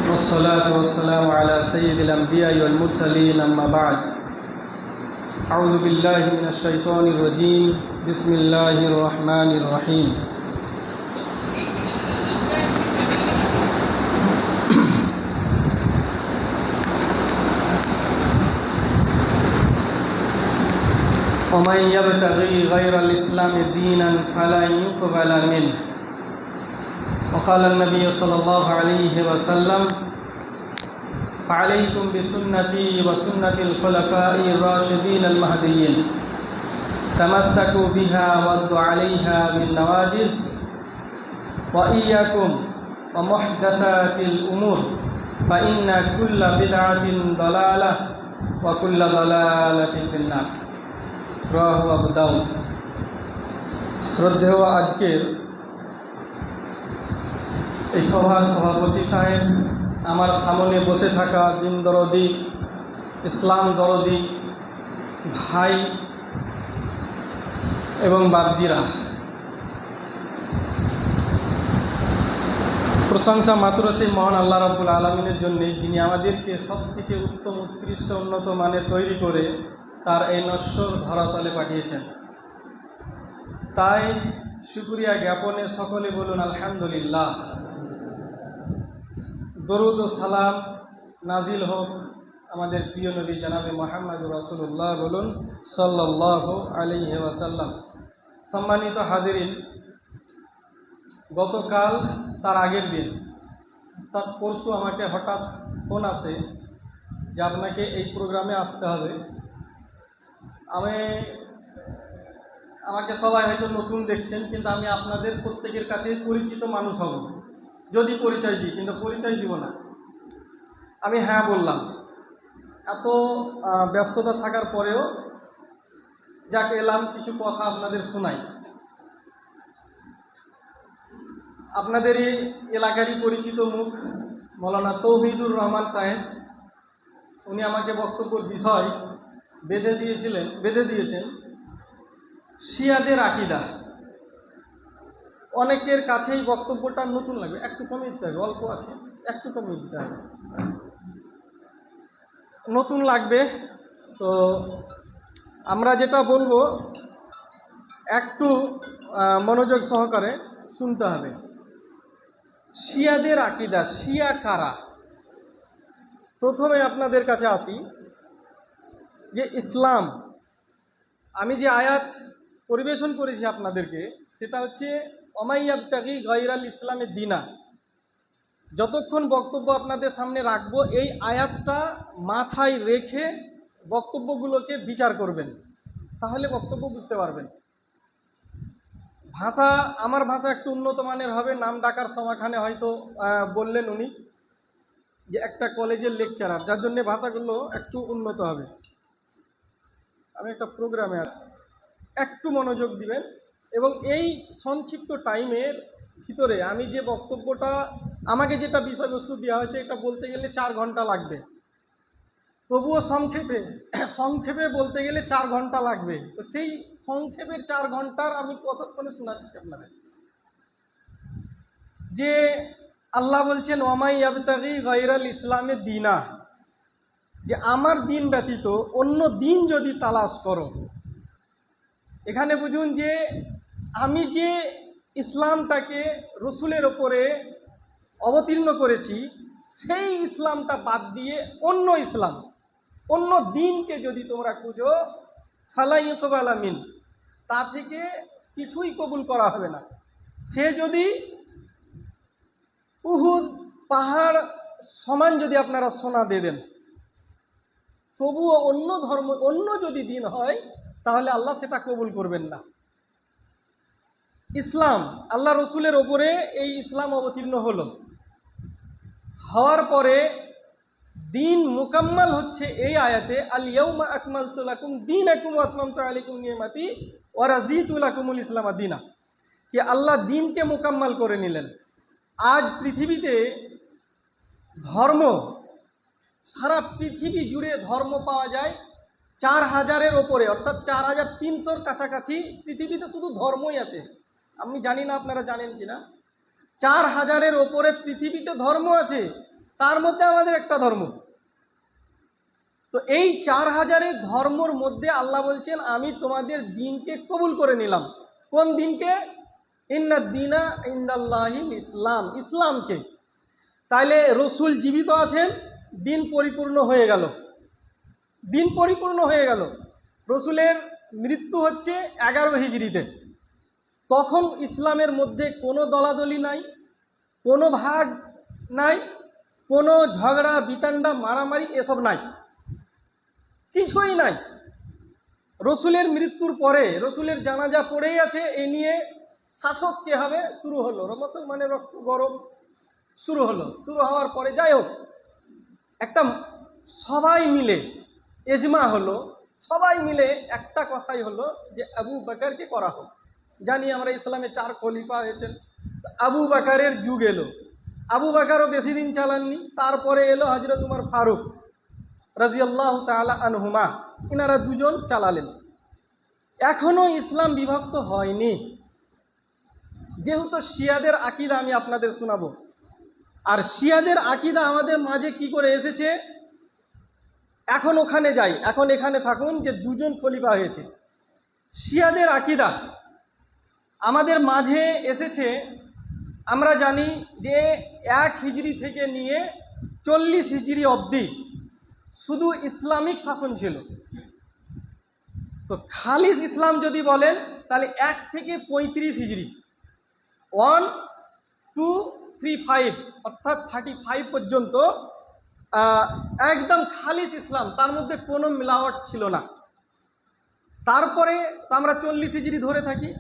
والصلاة والسلام على سيد الأنبياء والمرسلين أما بعد أعوذ بالله من الشيطان الرجيم بسم الله الرحمن الرحيم ومن يبتغي غير الإسلام دينا فلن يقبل منه وقال النبي صلى الله عليه وسلم فعليكم بسنتي وسنة الخلفاء الراشدين المهديين تمسكوا بها وادوا عليها بالنواجذ وإياكم ومحدثات الأمور فإن كل بدعة ضلالة وكل ضلالة في النار রাহু আবু দাউদ। শ্রদ্ধেয় আজকের এই সভার সভাপতি সাহেব, আমার সামনে বসে থাকা দিন দরদি, ইসলাম দরদি ভাই এবং বাপজিরা, প্রশংসা মাত্র সেই মহান আল্লাহ রাব্বুল আলামিনের জন্য, যিনি আমাদেরকে সব থেকে উত্তম উৎকৃষ্ট উন্নত মানের তৈরি করে তার এই নশ্বর ধরাতলে পাঠিয়েছেন। তাই শুকরিয়া জ্ঞাপনে সকলে বলুন আলহামদুলিল্লাহ। দরুদ ও সালাম নাজিল হোক আমাদের প্রিয় নবী জনাবে মুহাম্মদুর রাসূলুল্লাহ, বলুন সাল্লাল্লাহু আলাইহি ওয়াসাল্লাম। সম্মানিত হাজিরিন, গতকাল তার আগের দিন অর্থাৎ পরশু আমাকে হঠাৎ ফোন আসে যে আপনাকে এই প্রোগ্রামে আসতে হবে। আমাকে সবাই হয়তো নতুন দেখছেন, কিন্তু আমি আপনাদের প্রত্যেকের কাছে পরিচিত মানুষ হব যদি পরিচয় দিই, কিন্তু পরিচয় দিব না। আমি হ্যাঁ বললাম। এত ব্যস্ততা থাকার পরেও যাকে এলাম, কিছু কথা আপনাদের শোনাই। আপনাদেরই এলাকারই পরিচিত মুখ মৌলানা তৌহিদুর রহমান সাহেব, উনি আমাকে বক্তব্যের বিষয় বেঁধে দিয়েছেন শিয়াদের আকীদা। অনেকের কাছেই বক্তব্যটা নতুন লাগবে, একটু কমিয়ে দিতে হবে, অল্প আছে একটু কমিয়ে দিতে হবে, নতুন লাগবে। তো আমরা যেটা বলবো একটু মনোযোগ সহকারে শুনতে হবে। শিয়াদের আকীদা, শিয়া কারা? প্রথমে আপনাদের কাছে আসি যে ইসলাম, আমি যে আয়াত পরিবেশন করেছি আপনাদেরকে, সেটা হচ্ছে ওমাইয়াবতাগি গায়রাল ইসলামে দিনা। যতক্ষণ বক্তব্য আপনাদের সামনে রাখবো, এই আয়াতটা মাথায় রেখে বক্তব্যগুলোকে বিচার করবেন, তাহলে বক্তব্য বুঝতে পারবেন। ভাষা, আমার ভাষা একটু উন্নত মানের হবে। নাম ডাকার সময়খানে হয়তো বললেন উনি যে একটা কলেজের লেকচারার, যার জন্য ভাষাগুলো একটু উন্নত হবে। আমি একটা প্রোগ্রামে একটু মনোযোগ দিবেন, এবং এই সংক্ষিপ্ত টাইমের ভিতরে আমি যে বক্তব্যটা, আমাকে যেটা বিষয়বস্তু দেওয়া হয়েছে, এটা বলতে গেলে 4 ঘন্টা লাগবে। তবুও সংক্ষেপে বলতে গেলে 4 ঘন্টা লাগবে। তো সেই সংক্ষেপের 4 ঘন্টার আমি কতক্ষণে শোনাচ্ছি আপনাদের। যে আল্লাহ বলছেন ওয়ামাই ইয়াবতাগি গায়রাল ইসলামে দিনা, যে আমার দিন ব্যতীত অন্য দিন যদি তালাশ করো। এখানে বুঝুন যে আমি যে ইসলামটাকে রসুলের ওপরে অবতীর্ণ করেছি, সেই ইসলামটা বাদ দিয়ে অন্য ইসলাম, অন্য দিনকে যদি তোমরা খুঁজো, ফালা ইউকবালা মিন, তা থেকে কিছুই কবুল করা হবে না। সে যদি উহুদ পাহাড় সমান যদি আপনারা সোনা দিয়ে দেন, তবুও অন্য ধর্ম, অন্য যদি দিন হয়, তাহলে আল্লাহ সেটা কবুল করবেন না। ইসলাম, আল্লাহ রসুলের ওপরে এই ইসলাম অবতীর্ণ হওয়ার পরে দিন মুকাম্মাল হচ্ছে এই আয়াতে, আল ইয়াউমা আকমালতু লাকুম দীনাকুম ওয়া আতমামতু আলাইকুম নি'মাতি ওয়া রাযীতু লাকুমুল ইসলাম দীনা, কি আল্লাহ দিনকে মুকাম্মাল করে নিলেন। আজ পৃথিবীতে ধর্ম, সারা পৃথিবী জুড়ে ধর্ম পাওয়া যায় 4000-এর ওপরে, অর্থাৎ 4300-র কাছাকাছি পৃথিবীতে শুধু ধর্মই আছে। আমি জানি না আপনারা জানেন কিনা, 4000-এর ওপরে পৃথিবীতে ধর্ম আছে। তার মধ্যে আমাদের একটা ধর্ম। তো এই 4000 ধর্মর মধ্যে আল্লাহ বলছেন আমি তোমাদের দিনকে কবুল করে নিলাম। কোন দিনকে? ইন্না দীনা ইনদাল্লাহিল ইসলাম, ইসলামকে। তাইলে রসুল জীবিত আছেন, দিন পরিপূর্ণ হয়ে গেল, দিন পরিপূর্ণ হয়ে গেল। রসুলের মৃত্যু হচ্ছে 11 হিজরিতে। তখন ইসলামের মধ্যে কোনো দলাদলি নাই, কোনো ভাগ নাই, কোনো ঝগড়া বিতান্ডা মারামারি এসব নাই, কিছুই নাই। রসুলের মৃত্যুর পরে রসুলের জানাজা পড়েই আছে, এ নিয়ে শাসক কে হবে শুরু হলো, মুসলমানের রক্ত গরম শুরু হলো। শুরু হওয়ার পরে যাই হোক, একটা সবাই মিলে এজমা হলো, সবাই মিলে একটা কথাই হলো যে আবু বকরকে করা হোক। জানি আমরা ইসলামে 4 খলিফা হয়েছেন, আবু বকরের যুগ এলো। আবু বকরও বেশি দিন চালাননি, তারপরে এলো হযরত উমর ফারুক রাদিয়াল্লাহু তাআলা আনহুমা, ইনারা দুজন চালালেন। এখনো ইসলাম বিভক্ত হয়নি। যেহেতু শিয়াদের আকীদা আমি আপনাদের শোনাবো, আর শিয়াদের আকীদা আমাদের মাঝে কি করে এসেছে, এখন ওখানে যাই, এখন এখানে থাকুন যে দুজন খলিফা হয়েছে। শিয়াদের আকীদা আমাদের মাঝে এসেছে। আমরা জানি যে 1 হিজরি থেকে নিয়ে 40 হিজরি অবধি শুধু ইসলামিক শাসন ছিল। তো খালিস ইসলাম যদি বলেন তাহলে 1 থেকে 35 হিজরি, 1, 2, 3, 5 অর্থাৎ 35 পর্যন্ত একদম খালিস ইসলাম, তার মধ্যে কোনো মিলাওয়াট ছিল না। তারপরে তো আমরা 40 হিজরি ধরে থাকি,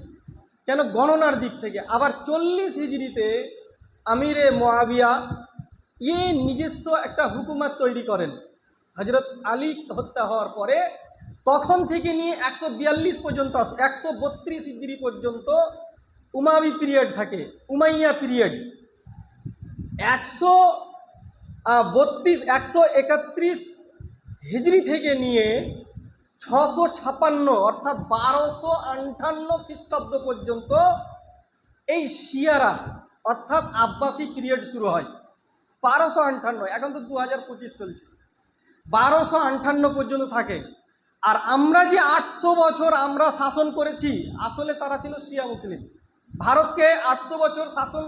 কেন গণনার দিক থেকে। আবার 40 হিজরিতে আমিরে মুআবিয়া নিজস্ব একটা হুকুমত তৈরি করেন হযরত আলী হত্যা হওয়ার পরে। তখন থেকে নিয়ে 142 পর্যন্ত, 132 হিজরি পর্যন্ত উমাবি পিরিয়ড থাকে, উমাইয়া পিরিয়ড। 131 হিজরি থেকে নিয়ে 656 অর্থাৎ 1258 খ্রিস্টাব্দ পর্যন্ত এই শিয়ারা অর্থাৎ আব্বাসি পিরিয়ড শুরু হয়। 1258, এখন তো 2025 চলছে, 1258 পর্যন্ত থাকে। আর আমরা যে 800 বছর আমরা শাসন করেছি, আসলে তারা ছিল শিয়া মুসলিম। ভারতকে 800 বছর শাসন,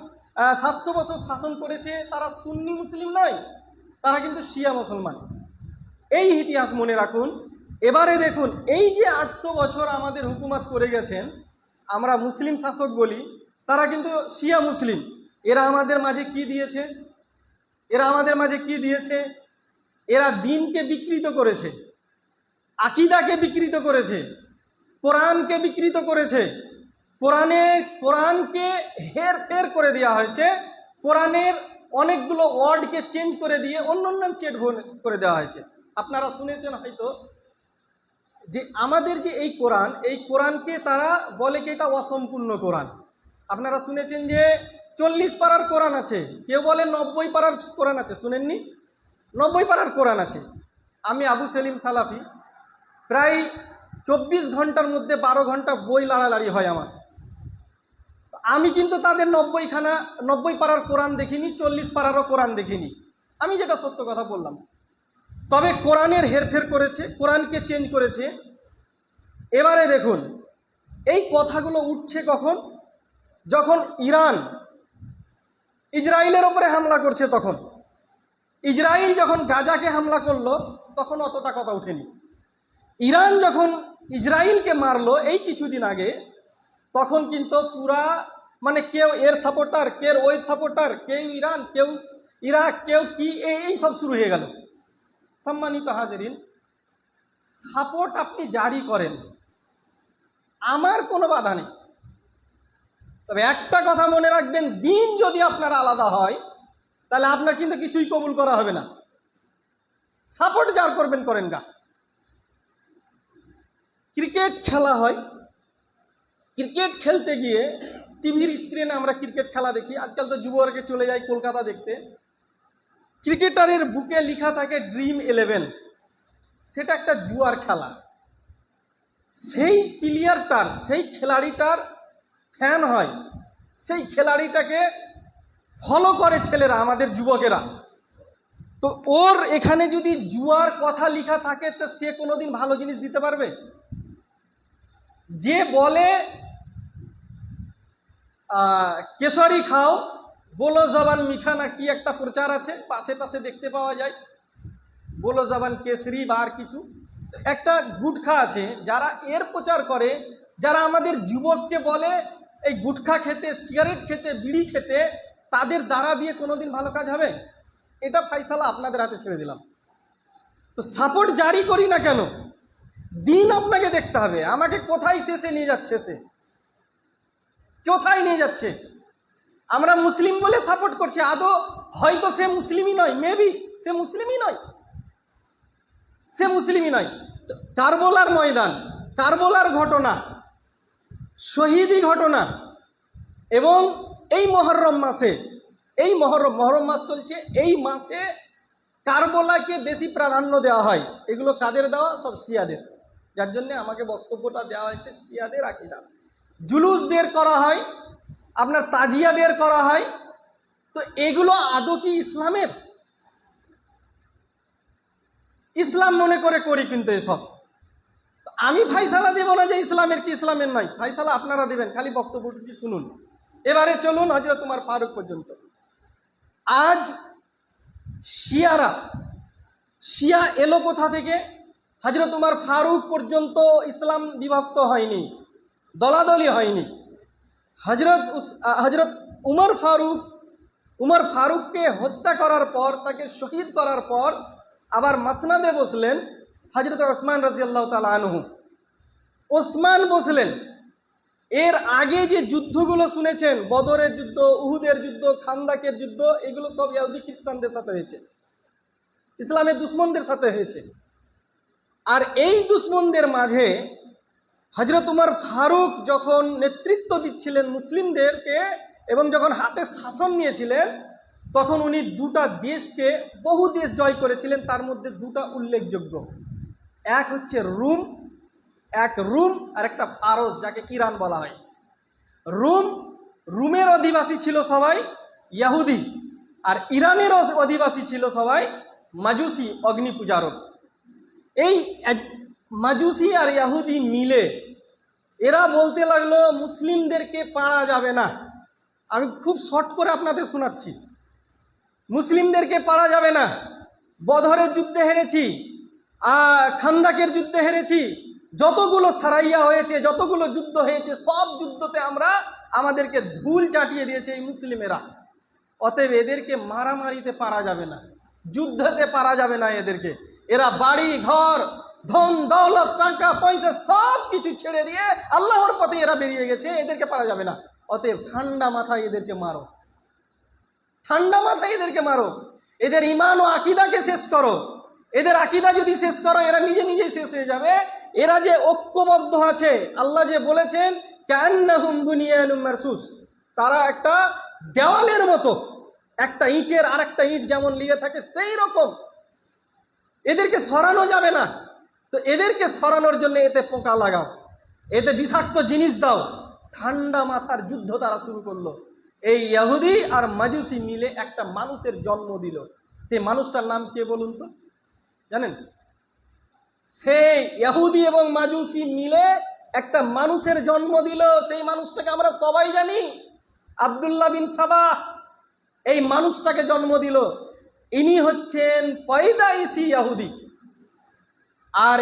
700 বছর শাসন করেছে, তারা সুন্নি মুসলিম নয়, তারা কিন্তু শিয়া মুসলমান। এই ইতিহাস মনে রাখুন। এবারে দেখুন, এই যে 800 বছর আমাদের হুকুমত করে গেছেন, আমরা মুসলিম শাসক বলি, তারা কিন্তু শিয়া মুসলিম। এরা আমাদের মাঝে কি দিয়েছে? এরা আমাদের মাঝে কি দিয়েছে? এরা দিনকে বিকৃত করেছে, আকীদাকে বিকৃত করেছে, কোরআনকে বিকৃত করেছে। কোরআনকে হেরফের করে দেওয়া হয়েছে। কোরআনের অনেকগুলো ওয়ার্ডকে চেঞ্জ করে দিয়ে অন্য চেঞ্জ করে দেওয়া হয়েছে। আপনারা শুনেছেন হয়তো যে আমাদের যে এই কোরআনকে তারা বলে কি এটা অসম্পূর্ণ কোরআন। আপনারা শুনেছেন যে 40 পারার কোরআন আছে, কেউ বলে 90 পারার কোরআন আছে। শুনেননি? 90 পারার কোরআন আছে। আমি আবু সেলিম সালাফি, প্রায় 24 ঘন্টার মধ্যে 12 ঘন্টা বই লাড়ালাড়ি হয় আমার। আমি কিন্তু তাদের 90 পারার কোরআন দেখিনি, 40 পারারও কোরআন দেখিনি। আমি যেটা সত্য কথা বললাম। তবে কোরআনের হেরফের করেছে, কোরআনকে চেঞ্জ করেছে। এবারে দেখুন, এই কথাগুলো উঠছে কখন? যখন ইরান ইসরায়েলের উপরে হামলা করছে, তখন ইসরায়েল যখন গাজাকে হামলা করলো, তখন অতটা কথা উঠেনি। ইরান যখন ইসরায়েলকে মারলো এই কিছুদিন আগে, তখন কিন্তু পুরা মানে কেউ এর সাপোর্টার, কেউ ওই সাপোর্টার, কেউ ইরান, কেউ ইরাক, কেউ কি, এই সব শুরু হয়ে গেল। সম্মানিত হাজিরিন, সাপোর্ট আপনি জারি করেন, আমার কোনো বাধা নেই। তবে একটা কথা মনে রাখবেন, দিন যদি আপনার আলাদা হয় তাহলে আপনার কিন্তু কিছুই কবুল করা হবে না। সাপোর্ট যার করবেন করেন গা। ক্রিকেট খেলা হয়, ক্রিকেট খেলতে গিয়ে টিভির স্ক্রিনে আমরা ক্রিকেট খেলা দেখি। আজকাল তো যুবরাকে চলে যায় কলকাতা দেখতে। ক্রিকেটারের বুকে লেখা থাকে ড্রিম 11, সেটা একটা জুয়ার খেলা। সেই প্লেয়ারটার, সেই খেলাড়িটার ফ্যান হয়, সেই খেলাড়িটাকে ফলো করে ছেলেরা, আমাদের যুবকেরা। তো ওর এখানে যদি জুয়ার কথা লেখা থাকে তো সে কোনোদিন ভালো জিনিস দিতে পারবে? যে বলে কেশরি খাও বলো জবান মিঠা না কি একটা প্রচার আছে, পাশে পাশে দেখতে পাওয়া যায়, বলো জবান কেশরি বা আর কিছু। তো একটা গুটখা আছে যারা এর প্রচার করে, যারা আমাদের যুবককে বলে এই গুটখা খেতে, সিগারেট খেতে, বিড়ি খেতে, তাদের দ্বারা দিয়ে কোনোদিন ভালো কাজ হবে? এটা ফাইসালা আপনাদের হাতে ছেড়ে দিলাম। তো সাপোর্ট জারি করি না কেন, দিন আপনাকে দেখতে হবে আমাকে কোথায় শেষে নিয়ে যাচ্ছে, সে কোথায় নিয়ে যাচ্ছে। আমরা মুসলিম বলে সাপোর্ট করছি, আদৌ হয়তো সে মুসলিমই নয়, মেবি সে মুসলিমই নয়, সে মুসলিমই নয়। কারবালার ময়দান, কারবালার ঘটনা, শহীদি ঘটনা, এবং এই মহরম মাসে, এই মহরম মাস চলছে, এই মাসে কারবালাকে বেশি প্রাধান্য দেওয়া হয়। এগুলো কাদের দেওয়া? সব শিয়াদের। যার জন্য আমাকে বক্তব্যটা দেওয়া হয়েছে শিয়াদের আকীদা। জুলুস বের করা হয়, আপনার তাজিয়া বের করা হয়। তো এগুলো আদৌ কি ইসলামের? ইসলাম মনে করে করি কিন্তু এসব। আমি ফাইসালা দেব না যে ইসলামের কি ইসলামের নয়, ফাইসালা আপনারা দেবেন, খালি বক্তব্যটি শুনুন। এবারে চলুন হযরত উমর ফারুক পর্যন্ত। আজ শিয়া এলো কোথা থেকে? হযরত উমর ফারুক পর্যন্ত ইসলাম বিভক্ত হয়নি, দলাদলি হয়নি। হযরত উমর ফারুককে হত্যা করার পর, তাকে শহীদ করার পর আবার মাসনাদে বসলেন হযরত ওসমান রাদিয়াল্লাহু তাআলা আনহু। ওসমান বসলেন। এর আগে যে যুদ্ধগুলো শুনেছেন, বদরের যুদ্ধ, উহুদের যুদ্ধ, খান্দাকের যুদ্ধ, এগুলো সব ইহুদি খ্রিস্টানদের সাথে হয়েছে, ইসলামের দুশ্মনদের সাথে হয়েছে। আর এই দুশ্মনদের মাঝে হযরত উমর ফারুক যখন নেতৃত্ব দিচ্ছিলেন মুসলিমদেরকে এবং যখন হাতে শাসন নিয়েছিলেন, তখন উনি দুটা দেশকে, বহু দেশ জয় করেছিলেন। তার মধ্যে দুটা উল্লেখযোগ্য, এক হচ্ছে রুম, আর একটা ফারস, যাকে ইরান বলা হয়। রুমের অধিবাসী ছিল সবাই ইহুদি, আর ইরানের অধিবাসী ছিল সবাই মাজুসি, অগ্নি পূজারক। এই মাজুসি আর ইহুদি মিলে এরা বলতে লাগলো মুসলিমদেরকে পারা যাবে না। আমি খুব শর্ট করে আপনাদের শোনাচ্ছি। মুসলিমদেরকে পারা যাবে না, বদরের যুদ্ধে হেরেছি, খান্দাকের যুদ্ধে হেরেছি, যতগুলো সারাইয়া হয়েছে, যতগুলো যুদ্ধ হয়েছে, সব যুদ্ধতে আমাদেরকে ধুল চাটিয়ে দিয়েছে এই মুসলিমেরা। অতএব এদেরকে মারামারিতে পারা যাবে না, যুদ্ধতে পারা যাবে না এদেরকে। এরা বাড়ি ঘর, ধন দৌলত, টাকা পয়সা সব কিছু ছেড়ে দিয়ে আল্লাহর পথে এরা বেরিয়ে গেছে, এদেরকে পারা যাবে না। অতএব ঠান্ডা মাথায় এদেরকে মারো, ঠান্ডা মাথায় এদেরকে মারো, এদের ঈমান ও আকীদাকে শেষ করো। এদের আকীদা যদি শেষ করো, এরা নিজে নিজেই শেষ হয়ে যাবে। এরা যে ঐক্যবদ্ধ আছে, আল্লাহ যে বলেছেন কান্নাহুম বুনিয়ানুম মারসুস, তারা একটা দেওয়ালের মতো, একটা ইটের আর একটা ইট যেমন লিগে থাকে সেই রকম, এদেরকে সরানো যাবে না। তো এদেরকে সরানোর জন্য এতে পোকা লাগাও, এতে বিষাক্ত জিনিস দাও। ঠান্ডা মাথার যুদ্ধ তারা শুরু করলো। এই ইহুদি আর মাজুসি মিলে একটা মানুষের জন্ম দিল। সেই মানুষটার নাম কে বলুন তো? জানেন? সেই ইহুদি এবং মাজুসি মিলে একটা মানুষের জন্ম দিল। সেই মানুষটাকে আমরা সবাই জানি, আব্দুল্লাহ বিন সাবাহ। এই মানুষটাকে জন্ম দিল, ইনি হচ্ছেন পয়দাইশি ইহুদি। আর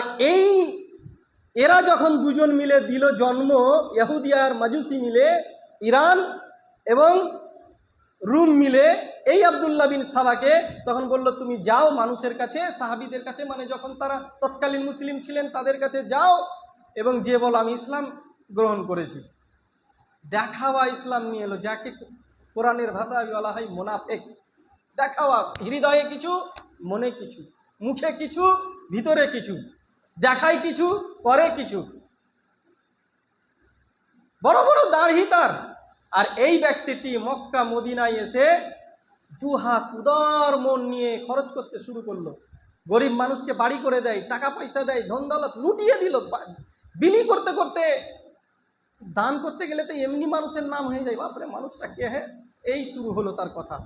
এরা যখন দুজন মিলে দিল জন্ম, ইহুদি আর মাজুসি মিলে, ইরান এবং রুম মিলে এই আব্দুল্লাহ বিন সাবাকে তখন বলল, তুমি যাও মানুষের কাছে, সাহাবীদের কাছে, মানে যখন তারা তৎকালীন মুসলিম ছিলেন তাদের কাছে যাও এবং যে বলো আমি ইসলাম গ্রহণ করেছি। দেখাওয়া ইসলাম নিয়ে এলো, যাকে কোরআনের ভাষায় বলা হয় মুনাফিক। দেখাওয়া, হৃদয়ে কিছু, মনে কিছু, মুখে কিছু, ভিতরে কিছু, দেখায় কিছু, করে কিছু। বড় বড় দাড়ি তার। আর এই ব্যক্তিটি মক্কা মদিনায় এসে দুহাত উদার মন নিয়ে খরচ করতে শুরু করলো। গরিব মানুষকে বাড়ি করে দেয়, টাকা পয়সা দেয়, ধন দৌলত লুটিয়ে দিল। বিলি করতে করতে, দান করতে গেলে তো এমনি মানুষের নাম হয়ে যায়, বাপরে মানুষটা কে হে, এই শুরু হলো তার কথা।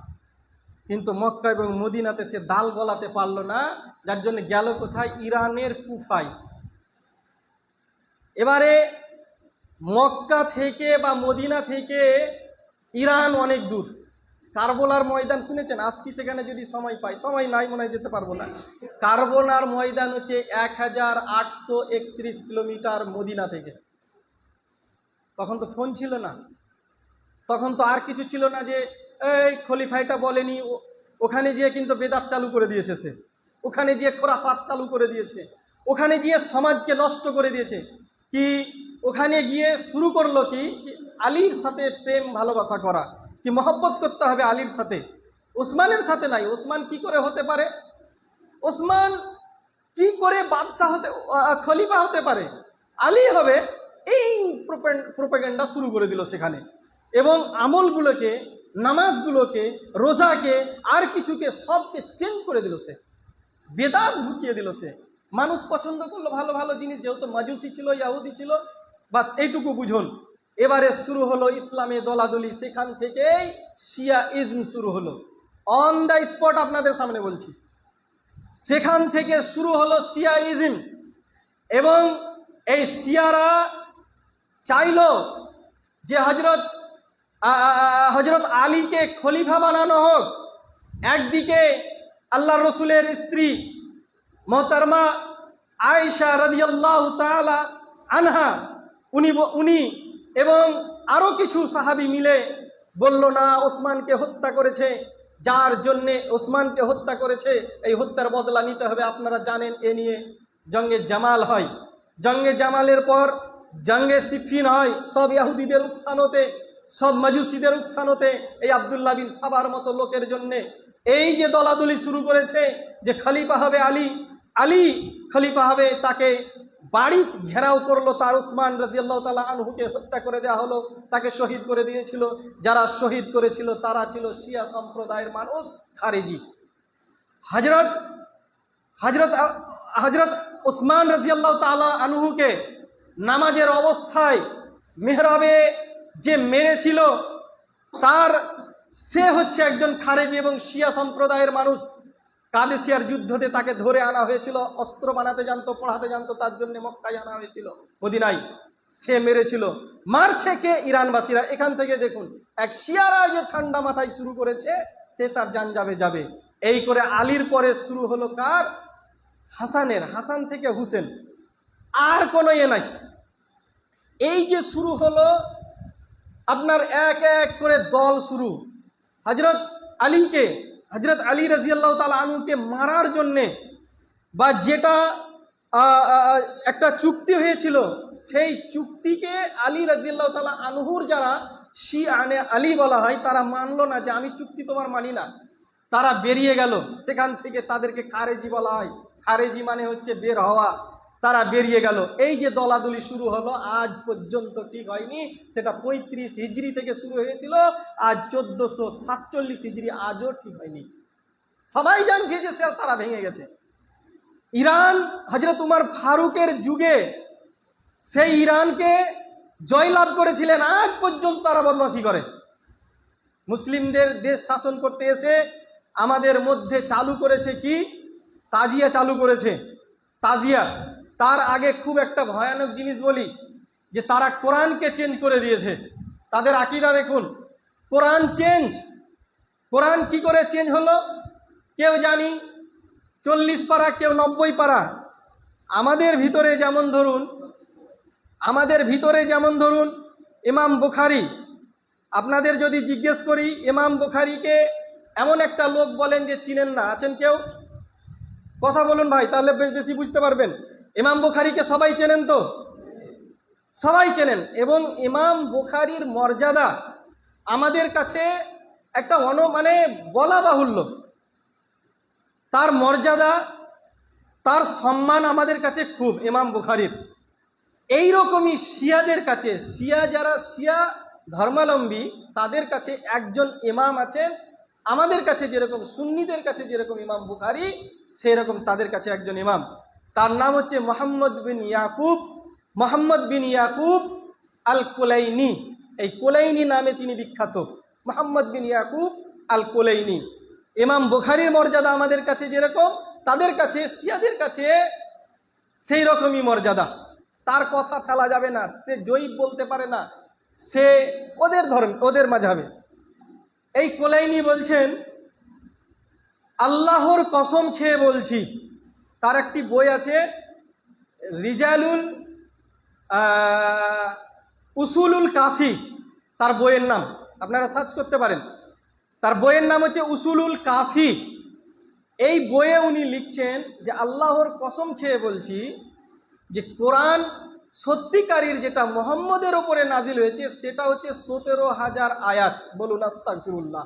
কিন্তু মক্কা এবং মদিনাতে সে দাল গলাতে পারলো না, যার জন্য গেল কোথায়? ইরানের কুফায়। এবারে মক্কা থেকে বা মদিনা থেকে ইরান অনেক দূর। কারবালার ময়দান শুনেছেন? আসছি সেখানে যদি সময় পাই, সময় নাই মনে হয় যেতে পারবো না। কারবালার ময়দান হচ্ছে 1831 কিলোমিটার মদিনা থেকে। তখন তো ফোন ছিল না, তখন তো আর কিছু ছিল না যে এই খলিফাইটা বলেনি, ওখানে গিয়ে কিন্তু বেদাত চালু করে দিয়েছে সে, ওখানে গিয়ে খোরাফাত চালু করে দিয়েছে, ওখানে গিয়ে সমাজকে নষ্ট করে দিয়েছে। কি ওখানে গিয়ে শুরু করলো কি আলীর সাথে প্রেম ভালোবাসা করা, কি মহব্বত করতে হবে আলীর সাথে, ওসমানের সাথে নাই। ওসমান কি করে হতে পারে? ওসমান কি করে বাদশাহ হতে, খলিফা হতে পারে? আলী হবে। এই প্রোপাগান্ডা শুরু করে দিল সেখানে, এবং আমলগুলোকে, নামাজগুলোকে, রোজাকে, আর কিছুকে সবকে চেঞ্জ করে দিল সে, বেদাত ঢুকিয়ে দিল সে। মানুষ পছন্দ করলো ভালো ভালো জিনিস, যেহেতু মাজুসি ছিল, ইয়াহুদি ছিল, বাস এইটুকু বুঝুন। এবারে শুরু হলো ইসলামে দলাদলি, সেখান থেকেই শিয়া ইজম শুরু হলো। অন দ্য স্পট আপনাদের সামনে বলছি, সেখান থেকে শুরু হলো শিয়া ইজম। এবং এই শিয়ারা চাইল যে হজরত আলীকে খলিফা বানানো হোক। একদিকে আল্লাহ রসুলের স্ত্রী মোহতারমা আয়েশা রাদিয়াল্লাহু তাআলা আনহা, উনি এবং আরও কিছু সাহাবী মিলে বলল না, ওসমানকে হত্যা করেছে, যার জন্যে ওসমানকে হত্যা করেছে, এই হত্যার বদলা নিতে হবে। আপনারা জানেন এ নিয়ে জঙ্গে জামাল হয়, জঙ্গে জামালের পর জঙ্গে সিফিন হয়, সব ইহুদিদের উকসানোতে, সব মাজুসিদের উকসানোতে, এই আব্দুল্লাহ বিন সাবার মতো লোকের জন্যে এই যে দলাদলি শুরু করেছে যে খলিফা হবে আলী, আলী খলিফা হবে, তাকে বাড়ি ঘেরাও করলো, তার উসমান রাদিয়াল্লাহু তাআলা আনহুকে হত্যা করে দেওয়া হলো, তাকে শহীদ করে দিয়েছিল। যারা শহীদ করেছিল তারা ছিল শিয়া সম্প্রদায়ের মানুষ, খারেজি। হজরত উসমান রাদিয়াল্লাহু তাআলা আনহুকে নামাজের অবস্থায় মেহরাবে যে মেরেছিল, সে হচ্ছে একজন খারেজি এবং শিয়া সম্প্রদায়ের মানুষ। কাদেসিয়ার যুদ্ধতে তাকে ধরে আনা হয়েছিল, অস্ত্র বানাতে জানতো, পড়াতে জানতো, তার জন্য মক্কায় আনা হয়েছিল, মদিনায় সে মেরেছিল। মারছে কে? ইরানবাসীরা। এখান থেকে দেখুন, এক শিয়ারা যে ঠান্ডা মাথায় শুরু করেছে, সে তার জান যাবে। এই করে আলীর পরে শুরু হলো কার? হাসানের, হাসান থেকে হুসেন, আর কোনো নাই। এই যে শুরু হলো আপনার এক এক করে দল শুরু। হজরত আলী রাদিয়াল্লাহু তাআলা আনহুকে মারার জন্যে, বা যেটা একটা চুক্তি হয়েছিল, সেই চুক্তিকে আলী রাদিয়াল্লাহু তাআলা আনহুর যারা শিয়ানে আলী বলা হয়, তারা মানলো না, যে আমি চুক্তি তোমার মানি না। তারা বেরিয়ে গেল সেখান থেকে, তাদেরকে খারেজি বলা হয়। খারেজি মানে হচ্ছে বের হওয়া। তারা বেরিয়ে গেল। এই যে দলাদলি শুরু হলো, আজ পর্যন্ত ঠিক হয়নি। সেটা 35 হিজরি থেকে শুরু হয়েছিল, আজ 1447 হিজরি, আজও ঠিক হয়নি। সবাই জানছে যে তারা ভেঙে গেছে। ইরান হযরত উমর ফারুকের যুগে সেই ইরানকে জয়লাভ করেছিলেন, আজ পর্যন্ত তারা বদমাশি করে। মুসলিমদের দেশ শাসন করতে এসে আমাদের মধ্যে চালু করেছে কি? তাজিয়া চালু করেছে, তাজিয়া। তার আগে খুব একটা ভয়ানক জিনিস বলি, যে তারা কোরআনকে চেঞ্জ করে দিয়েছে। তাদের আকীদা দেখুন, কোরআন চেঞ্জ। কোরআন কি করে চেঞ্জ হলো? কেউ জানি 40 পারা, কেউ 90 পারা। আমাদের ভিতরে যেমন ধরুন ইমাম বুখারী, আপনাদের যদি জিজ্ঞেস করি ইমাম বুখারীকে, এমন একটা লোক বলেন যে চিনেন না, আছেন কেউ? কথা বলুন ভাই, তাহলে বেশি বুঝতে পারবেন। ইমাম বুখারীকে সবাই চেনেন তো? সবাই চেনেন। এবং ইমাম বুখারীর মর্যাদা আমাদের কাছে একটা বলা বাহুল্য। তার মর্যাদা, তার সম্মান আমাদের কাছে খুব, ইমাম বুখারীর। এইরকমই শিয়াদের কাছে, যারা শিয়া ধর্মাবলম্বী, তাদের কাছে একজন ইমাম আছেন। আমাদের কাছে যেরকম সুন্নিদের কাছে যেরকম ইমাম বুখারী, সেরকম তাদের কাছে একজন ইমাম। তার নাম হচ্ছে মুহাম্মদ বিন ইয়াকুব আল কুলাইনি। এই কুলাইনি নামে তিনি বিখ্যাত, মুহাম্মদ বিন ইয়াকুব আল কুলাইনি। ইমাম বুখারীর মর্যাদা আমাদের কাছে যেরকম, তাদের কাছে শিয়াদের কাছে সেই রকমই মর্যাদা। তার কথা ফেলা যাবে না, সে জয়ীব বলতে পারে না, সে ওদের ধর্ম, ওদের মাঝহাবে। এই কোলাইনি বলছেন, আল্লাহর কসম খেয়ে বলছি, তার একটি বই আছে রিজালুল উসুলুল কাফি, তার বইয়ের নাম, আপনারা সার্চ করতে পারেন। তার বইয়ের নাম হচ্ছে উসুলুল কাফি। এই বইয়ে উনি লিখছেন যে আল্লাহর কসম খেয়ে বলছি যে কোরআন সত্যিকারীর যেটা মোহাম্মদের ওপরে নাজিল হয়েছে সেটা হচ্ছে 17,000 আয়াত। বলুন আস্তাগফিরুল্লাহ,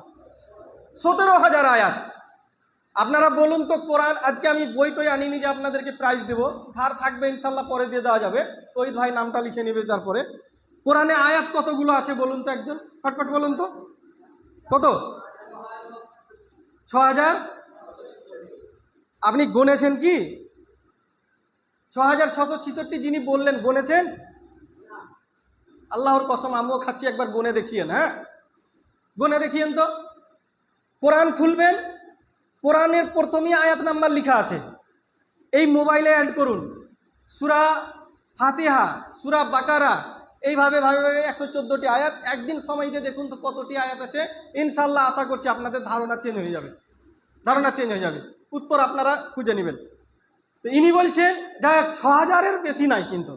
17,000 আয়াত। আপনারা বলুন তো কোরআন, আজকে আমি বইটই আনিনি যে আপনাদেরকে প্রাইজ দেব, ধার থাকবে ইনশাল্লাহ পরে দিয়ে দেওয়া যাবে, তৈদ ভাই নামটা লিখে নেবে। তারপরে কোরআনে আয়াত কতগুলো আছে বলুন তো, একজন ফটফট বলুন তো, কত? 6,000। আপনি গুনেছেন কি? 6,666 যিনি বললেন গুনেছেন? আল্লাহর কসম আমিও খাচ্ছি, একবার গুনে দেখিয়েন। হ্যাঁ, গুনে দেখিয়েন তো। কোরআন খুলবেন, কোরআনের প্রথমেই আয়াত নাম্বার লেখা আছে। এই মোবাইলে অ্যাড করুন সূরা ফাতিহা, সূরা বাকারা, এইভাবে ভাবে 114টি আয়াত। একদিন সময় দিয়ে দেখুন তো কতটি আয়াত আছে। ইনশাল্লাহ আশা করছি আপনাদের ধারণা চেঞ্জ হয়ে যাবে, ধারণা চেঞ্জ হয়ে যাবে, উত্তর আপনারা খুঁজে নেবেন। তো ইনি বলছেন যা 6,000-এর বেশি নাই, কিন্তু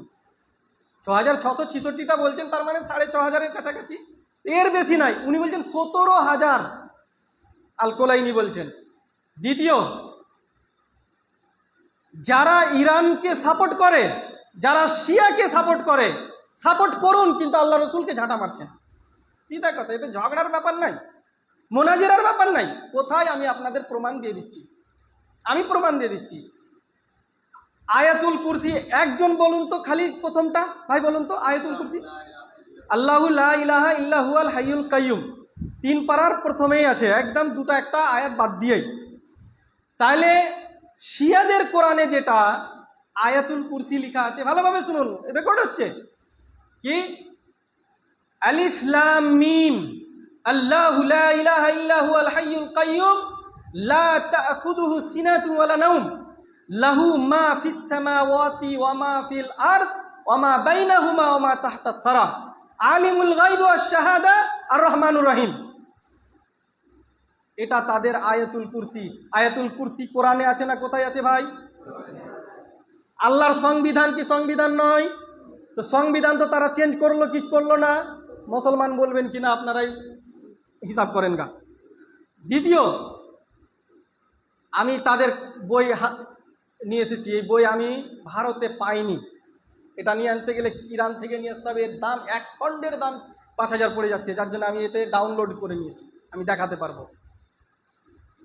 6,666টা বলছেন, তার মানে 6,500-এর কাছাকাছি, এর বেশি নাই। উনি বলছেন 17,000 আল কোলাইনি বলছেন। দ্বিতীয়, যারা ইরানকে সাপোর্ট করে, যারা শিয়াকে সাপোর্ট করে, সাপোর্ট করুন, কিন্তু আল্লাহ রসুলকে ঝাঁটা মারছেন। সিধা কথা, এতে ঝগড়ার ব্যাপার নাই, মোনাজেরার ব্যাপার নাই। কোথায় আমি আপনাদের প্রমাণ দিয়ে দিচ্ছি, আমি প্রমাণ দিয়ে দিচ্ছি। আয়াতুল কুরসি একজন বলুন তো, খালি প্রথমটা ভাই বলুন তো, আয়াতুল কুরসি আল্লাহু লা ইলাহা ইল্লা হুয়াল হাইয়ুল কাইয়ুম, 3 পারার প্রথমেই আছে, একদম দুটো একটা আয়াত বাদ দিয়েই। তাহলে শিয়াদের কোরআনে যেটা আয়াতুল কুরসি লেখা আছে, ভালোভাবে শুনুন, রেকর্ড হচ্ছে কি, আলিফ লাম মিম আল্লাহু লা ইলাহা ইল্লা হুয়াল হাইয়ুল কাইয়ুম লা তাখুযুহু সিনাতুন ওয়ালা নাওম লাহু মা ফিস সামাওয়াতি ওয়া মা ফিল আরদ ওয়া মা বাইনাহুমা ওয়া মা তাহতাস সারা আলিমুল গায়বি ওয়াশ শাহাদা আর রহমানুর রহিম। এটা তাদের আয়াতুল কুরসি। আয়াতুল কুরসি কোরআনে আছে না? কোথায় আছে ভাই? আল্লাহর সংবিধান কি সংবিধান নয়? তো সংবিধান তো তারা চেঞ্জ করলো, কি করলো না? মুসলমান বলবেন কিনা আপনারাই হিসাব করেন গা। দ্বিতীয়, আমি তাদের বই নিয়ে এসেছি, এই বই আমি ভারতে পাইনি, এটা নিয়ে আনতে গেলে ইরান থেকে নিয়ে আসতে হবে। এর দাম, এক খণ্ডের দাম 5,000 পড়ে যাচ্ছে, যার জন্য আমি এতে ডাউনলোড করে নিয়েছি, আমি দেখাতে পারবো।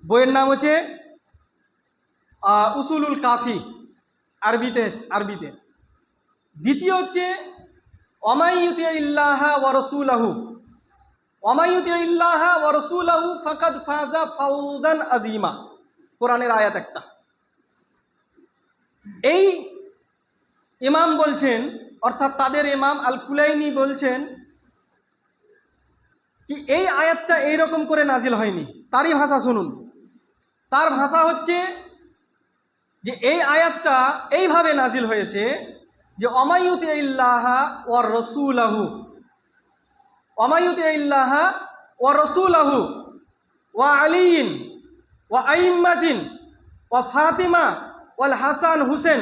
বইয়ের নাম হচ্ছে উসুলুল কাফি, আরবিতে। দ্বিতীয় হচ্ছে ওমাইয়ুতি ইল্লাহা ওয়া রাসূলাহু, ওমাইয়ুতি ইল্লাহা ওয়া রাসূলাহু ফাকাদ ফাজা ফাওজান আযীমা, কোরআনের আয়াত একটা। এই ইমাম বলছেন, অর্থাৎ তাদের ইমাম আল কুলাইনি বলছেন কি এই আয়াতটা এইরকম করে নাজিল হয়নি। তারই ভাষা শুনুন, তার ভাষা হচ্ছে যে এই আয়াতটা এইভাবে নাজিল হয়েছে যে ওমাইয়ুতি ইল্লাহা ওয়া রাসূলাহু, ওমাইয়ুতি ইল্লাহা ওয়া রাসূলাহু ওয়া আলীন ওয়া আইম্মাতিন ওয়া ফাতিমা ওয়াল হাসান হুসেন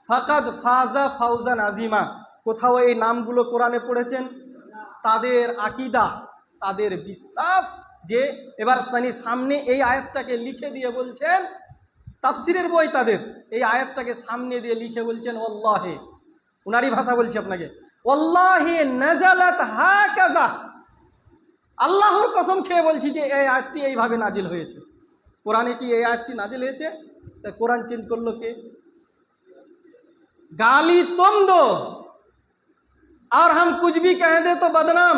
ফাকাদ ফাজা ফাওজান আযীমা। কোথাও এই নামগুলো কোরআনে পড়েছেন? তাদের আকীদা, তাদের বিশ্বাস যে, এবার তিনি সামনে এই আয়াতটাকে লিখে দিয়ে বলছেন, তাফসিরের বই তাদের এই আয়াতটাকে সামনে দিয়ে লিখে বলছেন ওয়াল্লাহি, উনারই ভাষা বলছি আপনাকে, ওয়াল্লাহি নাযালাত হাকাযা, আল্লাহর কসম খেয়ে বলছি যে এই আয়াতটি এইভাবে নাজিল হয়েছে। কোরআনে কি এই আয়াতটি নাজিল হয়েছে? তা কোরআন চেঞ্জ করলো কে? गाली तुम दो और हम कुछ भी कह दे तो बदनाम,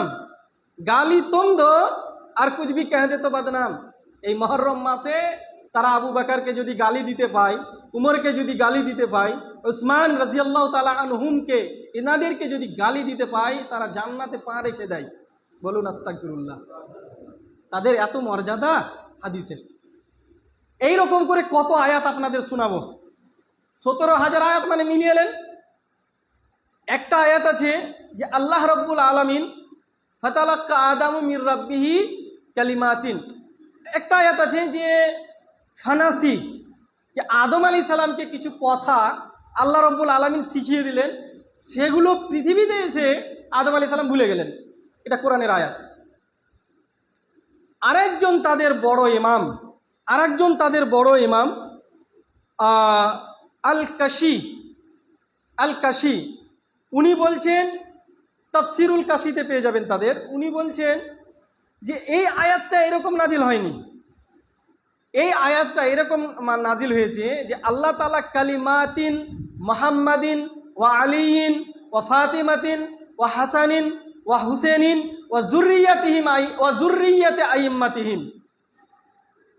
गाली तुम दो और कुछ भी कह दे तो बदनाम। এই মুহররম মাসে তারা আবু বকরকে যদি গালি দিতে পায়, উমরকে যদি গালি দিতে পায়, উসমান রাদিয়াল্লাহু তাআলা আনহুমকে, এনাদেরকে যদি গালি দিতে পায়, তারা জান্নাতে পা রেখে দেয়। বলুন আস্তাগফিরুল্লাহ। তাদের এত মর্যাদা হাদিসের। এই রকম করে কত আয়াত আপনাদের শোনাবো। 17,000 আয়াত মানে মিলিয়ে এলেন। একটা আয়াত আছে যে আল্লাহ রব্বুল আলামিন ফাতালাক্কা আদামু মির রাব্বিহি কালিমাতিন। একটা আয়াত আছে যে ফানাসি, যে আদম আলাইহিস সালামকে কিছু কথা আল্লাহ রব্বুল আলামিন শিখিয়ে দিলেন, সেগুলো পৃথিবীতে এসে আদম আলাইহিস সালাম ভুলে গেলেন। এটা কোরআনের আয়াত। আরেকজন তাদের বড় ইমাম আল কাশি উনি বলছেন, তাফসিরুল কাশিতে পেয়ে যাবেন তাদের, উনি বলছেন যে এই আয়াতটা এরকম নাজিল হয়নি। এই আয়াতটা এরকম নাজিল হয়েছে যে আল্লাহ তাআলা কালিমাতিন মুহাম্মাদিন ওয়া আলিয়িন ওয়া ফাতিমাতিন ওয়া হাসানিন ওয়া হুসেনিন ওয়া যুররিয়াতি আইম্মাতিহিম,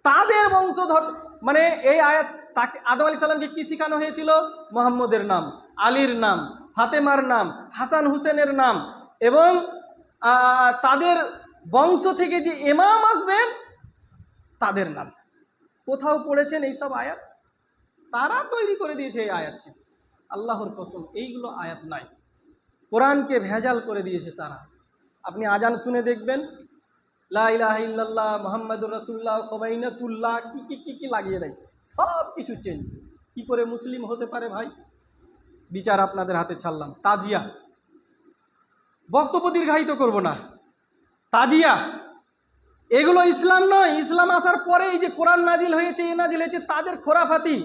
তাদের বংশধর, মানে এই আয়াত তাকে আদম আলাইহিস সালামকে কি শেখানো হয়েছিল? মুহাম্মদের নাম, আলীর নাম, ফাতেমার নাম, হাসান হুসেনের নাম, এবং তাদের বংশ থেকে যে ইমাম আসবেন তাদের নাম। কোথাও পড়েছেন এইসব আয়াত? তারা তৈরি করে দিয়েছে এই আয়াতকে। আল্লাহর কসম, এইগুলো আয়াত নাই, কোরআনকে ভেজাল করে দিয়েছে তারা। আপনি আজান শুনে দেখবেন লা ইলাহা ইল্লাল্লাহ মুহাম্মাদুর রাসূলুল্লাহ খবাইনাতুল্লাহ কি লাগিয়ে দেয়, সব কিছু চেঞ্জ। কি করে মুসলিম হতে পারে ভাই? বিচার আপনাদের হাতে ছাড়লাম। তাজিয়া, বক্তব্য দীর্ঘায়িত করব না। তাজিয়া এগুলো ইসলাম নয়। ইসলাম আসার পরে এই যে কোরআন নাজিল হয়েছে, এ নাজিল হয়েছে, তাদের খোরাফাতি।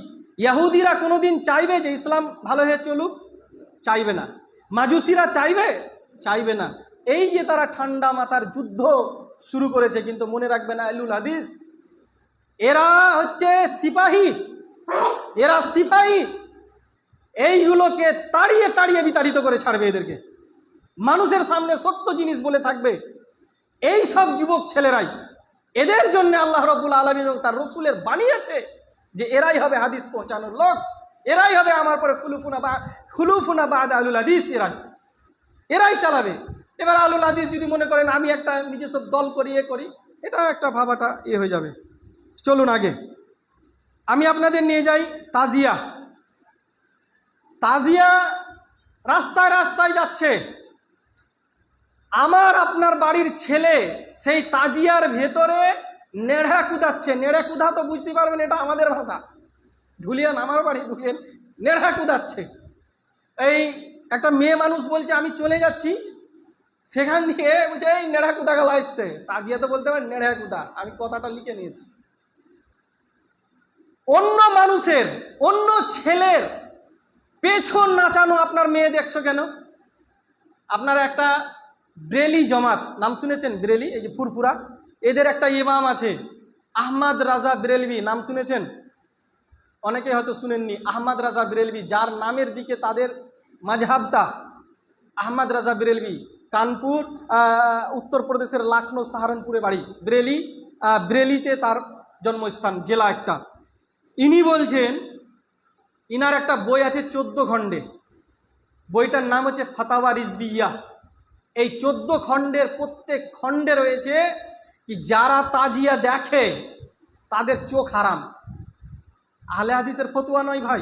ইহুদিরা কোনোদিন চাইবে যে ইসলাম ভালো হয়ে চলুক? চাইবে না। মাজুসিরা চাইবে না। এই যে তারা ঠান্ডা মাথার যুদ্ধ শুরু করেছে, কিন্তু মনে রাখবেন আহলুল হাদিস এরা হচ্ছে সিপাহী, এইগুলোকে তাড়িয়ে তাড়িয়ে বিতাড়িত করে ছাড়বে এদেরকে। মানুষের সামনে সত্য জিনিস বলে থাকবে। এই সব যুবক ছেলেরাই, এদের জন্য আল্লাহ রাব্বুল আলামিন এবং তার রসুলের বানিয়েছে যে এরাই হবে হাদিস পৌঁছানোর লোক, এরাই হবে আমার পরে খুলুফুনা বাদ আহলুল হাদিস, এরাই চালাবে। এবার আহলুল হাদিস যদি মনে করেন আমি একটা নিজস্ব দল করি, এটাও একটা ভাবাটা হয়ে যাবে। চলুন আগে আমি আপনাদের নিয়ে যাই তাজিয়া রাস্তায় রাস্তায় যাচ্ছে। আমার আপনার বাড়ির ছেলে সেই তাজিয়ার ভেতরে নেড়া কুদাচ্ছে। নেড়া কুদা তো বুঝতে পারবেন, এটা আমাদের ভাষা। ধুলিয়ান, আমার বাড়ি ধুলিয়ান, নেড়া কুদাচ্ছে। এই একটা মেয়ে মানুষ বলছে আমি চলে যাচ্ছি, সেখান দিয়ে বলছে এই নেড়া কুদা গেলা এসছে। তাজিয়া তো বলতে পারেন নেড়া কুদা, আমি কথাটা লিখে নিয়েছি। অন্য মানুষের, অন্য ছেলের পেছন নাচানো আপনার মেয়ে দেখছো কেন? আপনারা একটা ব্রেলি জমাত নাম শুনেছেন? ব্রেলি, এই যে ফুরফুরা, এদের একটা ইমাম আছে আহমদ রাজা ব্রেলভি, নাম শুনেছেন? অনেকে হয়তো শুনেননি। আহমদ রাজা ব্রেলভি, যার নামের দিকে তাদের মাযহাবটা, আহমদ রাজা ব্রেলভি, কানপুর, উত্তরপ্রদেশের লখনৌ সাহারানপুরে বাড়ি। ব্রেলিতে তার জন্মস্থান, জেলা একটা। ইনি বলছেন, ইনার একটা বই আছে 14 খণ্ডে, বইটার নাম হচ্ছে ফাতাওয়া রিজভিয়া। এই 14 খণ্ডের প্রত্যেক খণ্ডে রয়েছে কি যারা তাজিয়া দেখে তাদের চোখ হারাম। আহলে হাদিসের ফতোয়া নয় ভাই।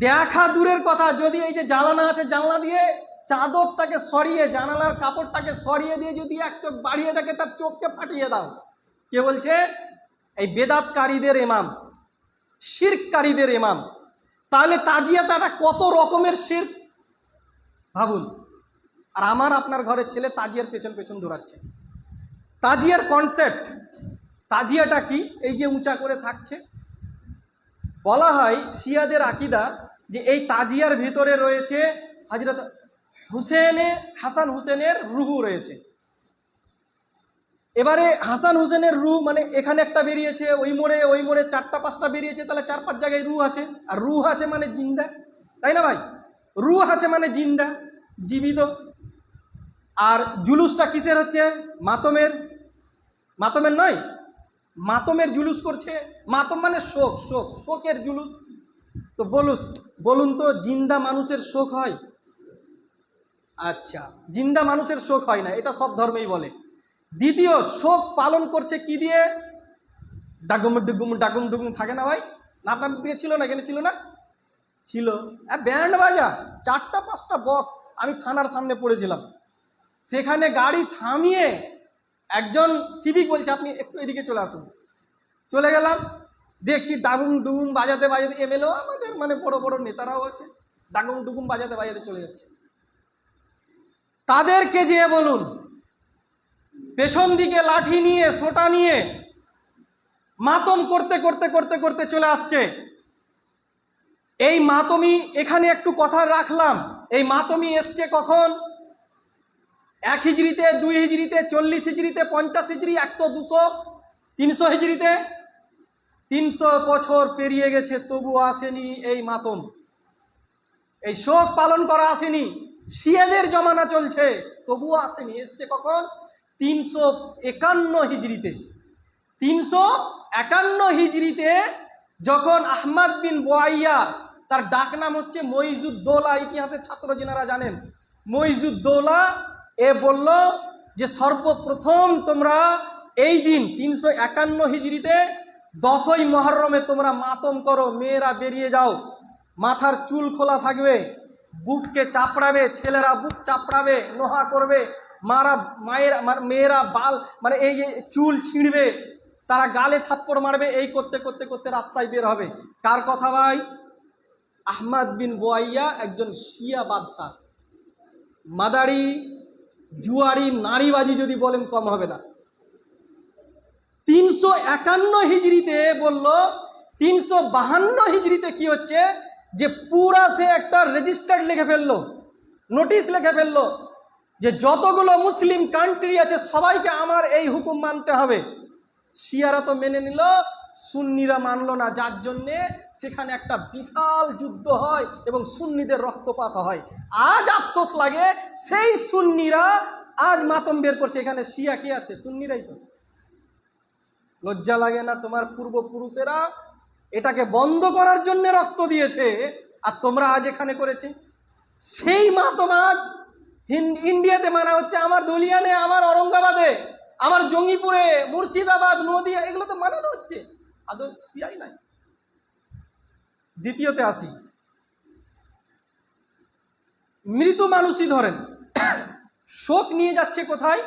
দেখা দূরের কথা, যদি এই যে জানালা আছে, জানলা দিয়ে চাদরটাকে সরিয়ে, জানালার কাপড়টাকে সরিয়ে দিয়ে যদি এক চোখ বাড়িয়ে দেখে, তার চোখকে ফাটিয়ে দাও। কে বলছে? এই বেদাতকারীদের ইমাম, শিরককারীদের ইমাম। তাহলে তাজিয়াটা কত রকমের শিরক ভাবুন। আর আমার আপনার ঘরের ছেলে তাজিয়ার পেছন পেছন দৌড়াচ্ছে। তাজিয়ার কনসেপ্ট, তাজিয়াটা কি? এই যে উঁচা করে থাকছে, বলা হয় শিয়াদের আকীদা যে এই তাজিয়ার ভিতরে রয়েছে হযরত হাসান হুসেনের রুহু রয়েছে। এবারে হাসান হুসেনের রুহ মানে এখানে একটা বেরিয়েছে, ওই মোড়ে 4টা 5টা বেরিয়েছে, তাহলে 4-5 জায়গায় রুহ আছে। আর রুহ আছে মানে জিন্দা, তাই না ভাই? রুহ আছে মানে জিন্দা, জীবিত। আর জুলুসটা কিসের হচ্ছে? মাতমের নয়, মাতমের জুলুস করছে। মাতম মানে শোকের জুলুস। তো বলুন তো, জিন্দা মানুষের শোক হয়? আচ্ছা, জিন্দা মানুষের শোক হয় না, এটা সব ধর্মেই বলে। দ্বিতীয়, শোক পালন করছে কি দিয়ে? ডাগুম ডুগুম থাকে না ভাই? না আপনাদের দিকে ছিল না? এখানে ছিল না? ছিল। ব্যান্ড বাজা 4টা 5টা বক্স। আমি থানার সামনে পড়েছিলাম, সেখানে গাড়ি থামিয়ে একজন সিভিক বলছে আপনি একটু এদিকে চলে আসুন। চলে গেলাম, দেখছি ডাগুম ডুগুম বাজাতে বাজাতে, এমএলএ আমাদের মানে বড় বড় নেতারাও আছে, ডাগুম ডুগুম বাজাতে বাজাতে চলে যাচ্ছে। তাদেরকে যেয়ে বলুন, পেছন দিকে লাঠি নিয়ে সোটা নিয়ে মাতম করতে করতে করতে করতে চলে আসছে। এই মাতমি, এখানে একটু কথা রাখলাম, এই মাতমি এসছে কখন? 1 হিজড়িতে, 2 হিজড়িতে, 40 হিজড়িতে, 50 হিজড়ি, 100, 200, 300 হিজড়িতে। 300 বছর পেরিয়ে গেছে, তবু আসেনি এই মাতম, এই শোক পালন করা আসেনি। শিয়াদের জমানা চলছে, তবুও আসেনি। এসছে কখন? 351 হিজড়িতে। 351 হিজড়িতে যখন আহমদ বিন বোয়াইয়া, তার ডাক নাম হচ্ছে মইজুদ্দৌলা, ইতিহাসের ছাত্র যেনারা জানেন, মইজুদ্দৌলা, এ বলল যে সর্বপ্রথম তোমরা এই দিন 351 হিজড়িতে 10ই মুহররমে তোমরা মাতম করো, মেয়েরা বেরিয়ে যাও, মাথার চুল খোলা থাকবে, বুককে চাপড়াবে, ছেলেরা বুক চাপড়াবে, নোহা করবে, মেয়েরা বাল মানে এই চুল ছিঁড়বে, তারা গালে থাপ্পড় মারবে, এই করতে করতে করতে রাস্তায় বের হবে। কার কথা ভাই? আহমদ বিন বোয়াইয়া, একজন শিয়া বাদশাহ। মাদারি, জুয়ারি, নারীবাজি যদি বলেন কম হবে না। 351 হিজড়িতে বলল, 352 হিজড়িতে কি হচ্ছে যে পুরা সে একটা রেজিস্টার্ড লিখে ফেললো, নোটিশ লিখে ফেললো যে যতগুলো মুসলিম কান্ট্রি আছে সবাইকে আমার এই হুকুম মানতে হবে। শিয়ারা তো মেনে নিল, সুন্নিরা মানলো না, যার জন্যে সেখানে একটা বিশাল যুদ্ধ হয় এবং সুন্নিদের রক্তপাত হয়। আজ আফসোস লাগে, সেই সুন্নিরা আজ মাতম বের করছে। এখানে শিয়া কে আছে? সুন্নিরাই তো। লজ্জা লাগে না? তোমার পূর্বপুরুষেরা এটাকে বন্ধ করার জন্য রক্ত দিয়েছে, আর তোমরা আজ এখানে করেছে। সেই মাতম আজ ইন্ডিয়াতে মানা হচ্ছে, আমার ধুলিয়ানে, আমার ঔরঙ্গাবাদে, আমার জঙ্গিপুরে, মুর্শিদাবাদ, নদিয়া, এগুলো তো মানানো হচ্ছে। আদৌ শিয়াই নাই। দ্বিতীয়তে আসি, মৃত মানুষই ধরেন, শোক নিয়ে যাচ্ছে কোথায়?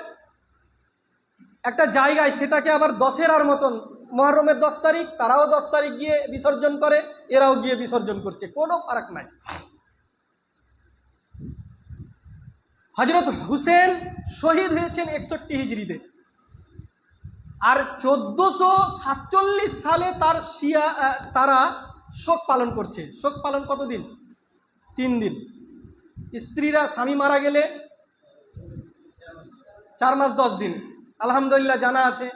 একটা জায়গায়, সেটাকে আবার দশেরার মতন, মুহররমের 10 তারিখ, তারাও 10 তারিখ গিয়ে বিসর্জন করে, এরাও গিয়ে বিসর্জন করছে, কোনো ফারাক নাই। হযরত হুসেন শহীদ হয়েছেন 61 হিজড়িতে, আর 1447 সালে তারা শোক পালন করছে। শোক পালন কতদিন? 3 দিন। স্ত্রীরা স্বামী মারা গেলে 4 মাস 10 দিন, আলহামদুলিল্লাহ জানা আছে।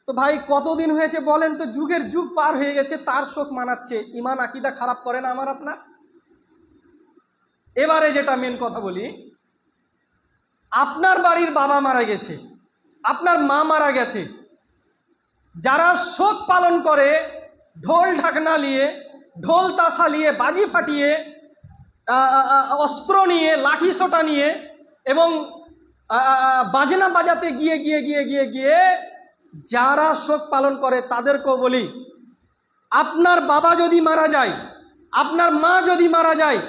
তো ভাই কতদিন হয়েছে বলেন তো? যুগের যুগ পার হয়ে গেছে, তার শোক মানাচ্ছে। ইমান আকিদা খারাপ করে না আমার আপনার? এবারে যেটা মেন কথা বলি, আপনার বাড়ির বাবা মারা গেছে, আপনার মা মারা গেছে, যারা শোক পালন করে ঢোল ঢাকনা নিয়ে, ঢোল তাসা নিয়ে, বাজি ফাটিয়ে, অস্ত্র নিয়ে, লাঠি সোটা নিয়ে এবং বাজনা বাজাতে গিয়ে গিয়ে গিয়ে গিয়ে গিয়ে যারা শোক পালন করে, তাদেরকেও বলি, আপনার বাবা যদি মারা যায়, আপনার মা যদি মারা যায়,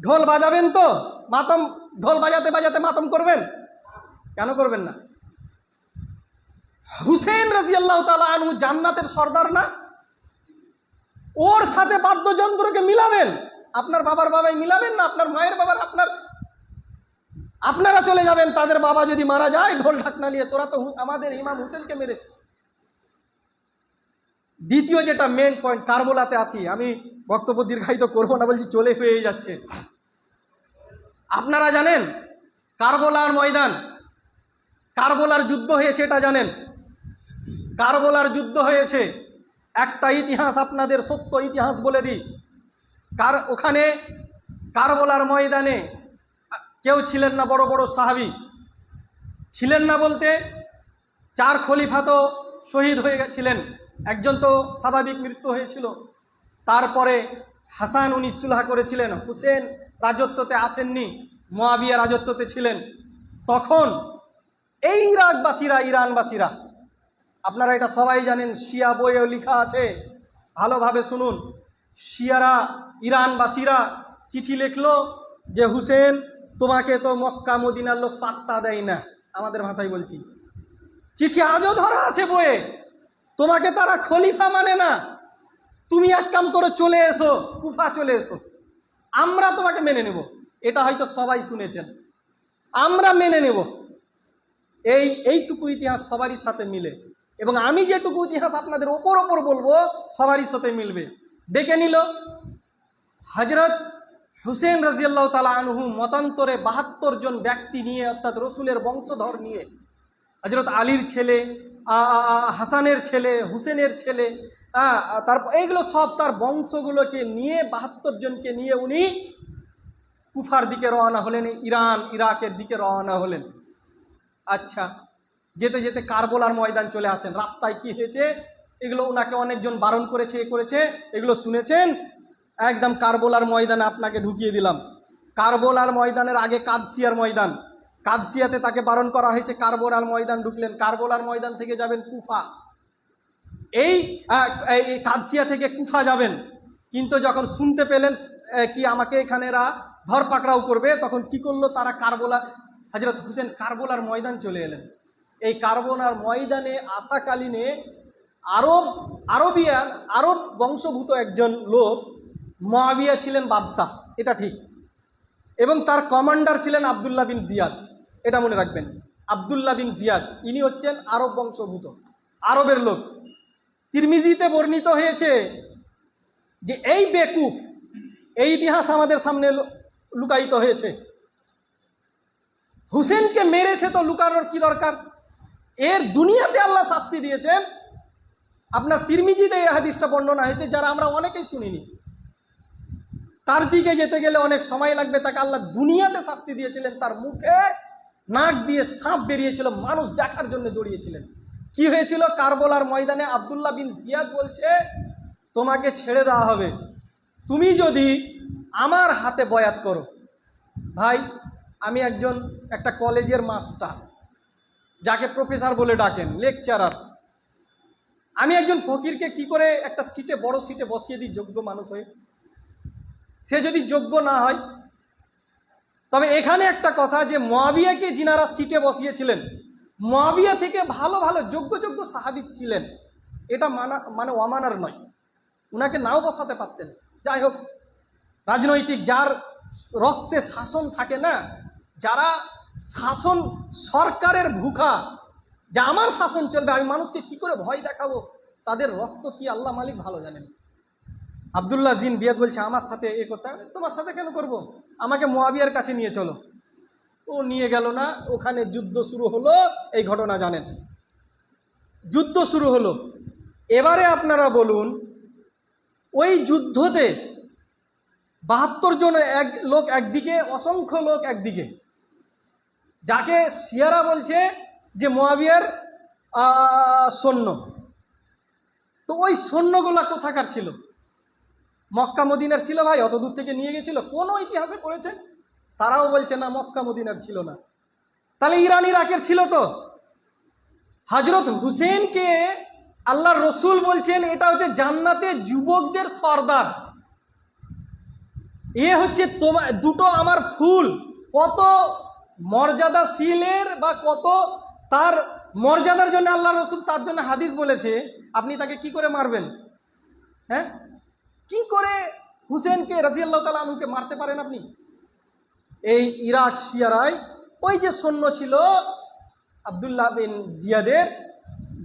ঢোল বাজাবেন তো? মাতম, ঢোল বাজাতে বাজাতে মাতম করবেন? কেন করবেন না? হুসেন রাদিয়াল্লাহু তাআলা আনহু জান্নাতের সর্দার না? ওর সাথে বাদ্যযন্ত্রকে মিলাবেন? আপনার বাবার বাবাই মিলাবেন না? আপনার মায়ের বাবার? আপনারা চলে যাবেন, তাদের বাবা যদি মারা যায় ঢোল ঢাকনা নিয়ে, তোরা তো আমাদের ইমাম হুসেনকে মেরেছিস। দ্বিতীয় যেটা মেন পয়েন্ট, কারবালাতে আসি। আমি বক্তব্য দীর্ঘায়িত করবো না, বলছি চলে হয়ে যাচ্ছে। আপনারা জানেন কারবালার ময়দান, কারবালার যুদ্ধ হয়েছে, এটা জানেন? কারবালার যুদ্ধ হয়েছে, একটা ইতিহাস আপনাদের সত্য ইতিহাস বলে দিই। ওখানে কারবালার ময়দানে কেউ ছিলেন না, বড় বড় সাহাবী ছিলেন না বলতে 4 খলিফা তো শহীদ হয়ে গেছিলেন, একজন তো স্বাভাবিক মৃত্যু হয়েছিল। তারপরে হাসান, উনি সুলহা করেছিলেন, হুসেন রাজত্বতে আসেননি, মুয়াবিয়া রাজত্বতে ছিলেন। তখন এই ইরাকবাসীরা, ইরানবাসীরা আপনারা এটা সবাই জানেন, শিয়া বইয়েও লেখা আছে, ভালোভাবে শুনুন। শিয়ারা, ইরানবাসীরা চিঠি লিখলো যে হুসেন, তোমাকে তো মক্কা মদিনার লোক পাত্তা দেয় না, আমাদের ভাষায় বলছি। চিঠি আজও ধরা আছে বইয়ে, তোমাকে তারা খলিফা মানে না, তুমি এক কাম করে চলে এসো, কুফা চলে এসো, আমরা তোমাকে মেনে নেব। এটা হয়তো সবাই শুনেছেন, আমরা মেনে নেব। এইটুকু ইতিহাস সবারই সাথে মিলে, এবং আমি যেটুকু ইতিহাস আপনাদের ওপর বলবো সবারই সাথে মিলবে। ডেকে নিল হজরত হুসেন রাজিয়াল্লাহ তাআলা আনহু মতান্তরে 72 জন ব্যক্তি নিয়ে, অর্থাৎ রসুলের বংশধর নিয়ে, হজরত আলীর ছেলে, হাসানের ছেলে, হুসেনের ছেলে, তারপর এইগুলো সব তার বংশগুলোকে নিয়ে 72 জনকে নিয়ে উনি কুফার দিকে রওনা হলেন, ইরাকের দিকে রওনা হলেন। আচ্ছা, যেতে যেতে কারবালার ময়দান চলে আসেন। রাস্তায় কি হয়েছে এগুলো ওনাকে অনেকজন বারণ করেছে, এগুলো শুনেছেন। একদম কারবালার ময়দানে আপনাকে ঢুকিয়ে দিলাম। কারবালার ময়দানের আগে কাদসিয়ার ময়দান, কাদসিয়াতে তাকে বারণ করা হয়েছে, কারবালার ময়দান ঢুকলেন। কারবালার ময়দান থেকে যাবেন কুফা, এই কাদসিয়া থেকে কুফা যাবেন। কিন্তু যখন শুনতে পেলেন কি আমাকে এখানে এরা ধর পাকড়াও করবে, তখন কি করলো তারা, হজরত হুসেন কারবালার ময়দান চলে এলেন। এই কারবালার ময়দানে আসাকালীনে আরব বংশভূত একজন লোক মুআবিয়া ছিলেন বাদশাহ, এটা ঠিক, এবং তার কমান্ডার ছিলেন আবদুল্লাহ বিন জিয়াদ। এটা মনে রাখবেন, আবদুল্লাহ বিন জিয়াদ ইনি হচ্ছেন আরব বংশভূত, আরবের লোক। তিরমিজিতে বর্ণিত হয়েছে যে এই বেকুফ, এই ইতিহাস আমাদের সামনে লুকায়িত হয়েছে। হুসেনকে মেরেছে তো লুকানোর কি দরকার, এর দুনিয়াতে আল্লাহ শাস্তি দিয়েছেন। আপনার তিরমিজিতে এই হাদিসটা বর্ণনা হয়েছে, যারা আমরা অনেকেই শুনিনি। তার দিকে যেতে গেলে অনেক সময় লাগবে, তাকে আল্লাহ দুনিয়াতে শাস্তি দিয়েছিলেন। তার মুখে নাক দিয়ে সাপ বেরিয়েছিল, মানুষ দেখার জন্য দৌড়িয়েছিলেন। কি হয়েছিল কারবালার ময়দানে? আবদুল্লাহ বিন জিয়াদ বলছে, তোমাকে ছেড়ে দেওয়া হবে তুমি যদি আমার হাতে বয়াত করো। ভাই, আমি একটা কলেজের মাস্টার, যাকে প্রফেসর বলে ডাকেন, লেকচারার। আমি একজন ফকিরকে কি করে একটা সিটে, বড় সিটে বসিয়ে দিই যোগ্য মানুষ হয়ে? সে যদি যোগ্য না হয়, তবে এখানে একটা কথা, যে মুআবিয়াকে যিনারা সিটে বসিয়েছিলেন, মুআবিয়া থেকে ভালো ভালো যোগ্য সাহাবী ছিলেন, এটা মানে অমানার নয়, উনাকে নাও বসাতে পারতেন। যাই হোক, রাজনৈতিক যার রক্তে শাসন থাকে না, যারা শাসন, সরকারের ভুখা, যে আমার শাসন চলবে, আমি মানুষকে কি করে ভয় দেখাবো, তাদের রক্ত কি আল্লাহ মালিক ভালো জানেন। আবদুল্লাহ জিন বিয়াদ বলছে, আমার সাথে এ করতে হবে। তোমার সাথে কেন করব, আমাকে মুআবিয়ার কাছে নিয়ে চলো। ও নিয়ে গেল না, ওখানে যুদ্ধ শুরু হলো। এই ঘটনা জানেন, যুদ্ধ শুরু হলো। এবারে আপনারা বলুন, ওই যুদ্ধতে 72 জন লোক একদিকে, অসংখ্য লোক একদিকে, যাকে শিয়ারা বলছে যে মুআবিয়ার সৈন্য। তো ওই সৈন্যগুলা কোথাকার ছিল? মক্কা মদিনার ছিল ভাই, অত দূর থেকে নিয়ে গেছিল? কোন ইতিহাসে পড়েছে? তারাও বলছে না, মক্কা মদিনার ছিল না। তাহলে ইরান ইরাকের ছিল। তো হজরত হুসেনকে আল্লাহর রসুল বলছেন এটা হচ্ছে জান্নাতে যুবকদের সর্দার, এ হচ্ছে তোমার দুটো আমার ফুল। কত মর্যাদাশীলের বা কত তার মর্যাদার জন্য আল্লাহ রসুল তার জন্য হাদিস বলেছে, আপনি তাকে কি করে মারবেন? হ্যাঁ, কি করে হুসেনকে রাদিয়াল্লাহু তাআলা আনহুকে মারতে পারেন আপনি? এই ইরাক শিয়ারায় ওই যে সৈন্য ছিল আবদুল্লাহ বিন জিয়াদের,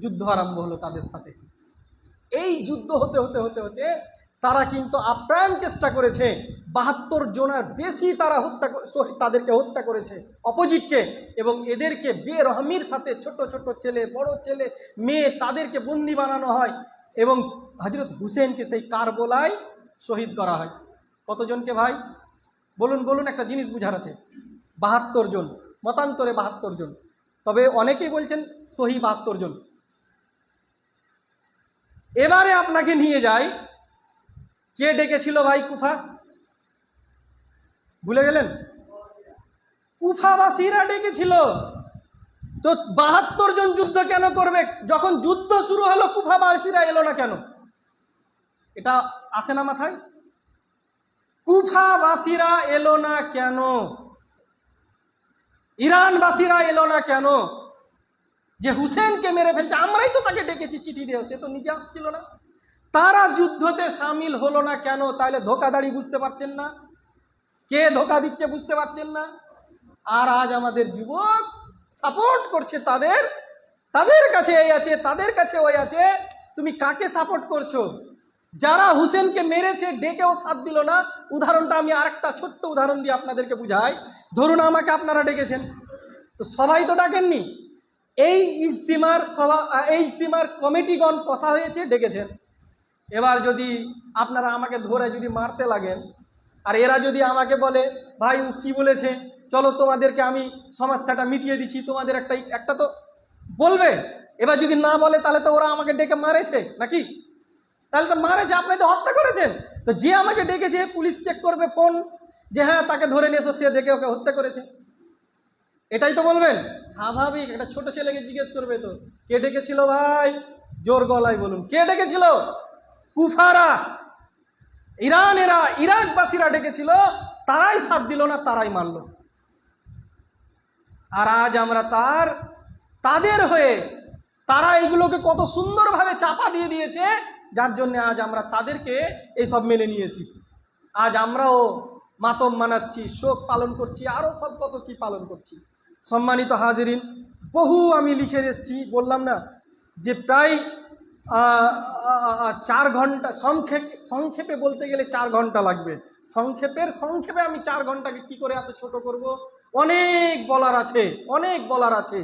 যুদ্ধ আরম্ভ হলো তাদের সাথে। এই যুদ্ধ হতে হতে হতে হতে তারা কিন্তু আপ্রাণ চেষ্টা করেছে, 72 জনের বেশি তারা তাদেরকে হত্যা করেছে, অপোজিটকে। এবং এদেরকে বেরহমির সাথে ছোট ছোট ছেলে, বড় ছেলে, মেয়ে, তাদেরকে বন্দি বানানো হয় এবং হজরত হুসেনকে সেই কারবালায় শহীদ করা হয়। কতজনকে ভাই বলুন বলুন, একটা জিনিস বুঝার আছে। 72 জন, মতান্তরে 72 জন, তবে অনেকেই বলছেন সহি 72 জন। এবারে আপনাকে নিয়ে যাই, কে ডেকেছিল ভাই কুফা? ভুলে গেলেন? কুফাবাসীরা ডেকেছিল। তো 72 জন যুদ্ধ কেন করবে? যখন যুদ্ধ শুরু হলো কুফাবাসীরা এলো না কেন? এটা আসে না মাথায়? কুফাবাসীরা এলো না কেন? ইরানবাসীরা এলো না কেন? যে হুসেনকে মেরে ফেলছে, আমরাই তো তাকে ডেকেছি চিঠি দিয়ে, সে তো নিজে আসছিল না। তারা যুদ্ধতে সামিল হলো না কেন? তাহলে ধোকাধাড়ি বুঝতে পারছেন না? কে ধোকা দিচ্ছে বুঝতে পারছেন না? আর আজ আমাদের যুবক সাপোর্ট করছে তাদের, তাদের কাছে এই আছে, তাদের কাছে ওই আছে। তুমি কাকে সাপোর্ট করছো? যারা হুসেনকে মেরেছে ডেকেও সাথ দিল না। উদাহরণটা আমি আরেকটা ছোট্ট উদাহরণ দিয়ে আপনাদেরকে বুঝাই। ধরুন আমাকে আপনারা ডেকেছেন, তো সবাই তো ডাকেননি। এই ইজতিমার কমিটিগণ কথা হয়েছে, ডেকেছেন। এবার যদি আপনারা আমাকে ধরে যদি মারতে লাগেন, আর এরা যদি আমাকে বলে ভাই ও কি বলেছে, চলো তোমাদেরকে আমি সমস্যাটা মিটিয়ে দিচ্ছি, তোমাদের একটা তো বলবে। এবার যদি না বলে তাহলে তো ওরা আমাকে ডেকে মারেছে নাকি? তাহলে তো মারেছে, আপনি তো হত্যা করেছেন। তো যে আমাকে ডেকেছে পুলিশ চেক করবে ফোন, যে হ্যাঁ তাকে ধরে নিয়ে এসো, সে দেখে ওকে হত্যা করেছে, এটাই তো বলবেন। স্বাভাবিক একটা ছোট ছেলেকে জিজ্ঞেস করবে তো কে ডেকেছিল ভাই, জোর গলায় বলুন কে ডেকেছিল? কুফারা, ইরানেরা, ইরাকবাসীরা ডেকেছিল, তারাই সাথ দিল না, তারাই মারল। আর আজ আমরা তাদের হয়ে, তারা এগুলোকে কত সুন্দরভাবে চাপা দিয়ে দিয়েছে, যার জন্য আজ আমরা তাদেরকে এইসব মেনে নিয়েছি। আজ আমরাও মাতম মানাচ্ছি, শোক পালন করছি, আরও সব কত কি পালন করছি। সম্মানিত হাজিরিন, বহু আমি লিখে এসেছি, বললাম না যে প্রায় 4 ঘন্টা, সংক্ষেপে বলতে গেলে 4 ঘন্টা লাগবে। সংক্ষেপে আমি 4 ঘন্টাকে কি করে এত ছোট করব? অনেক বলার আছে, অনেক বলার আছে।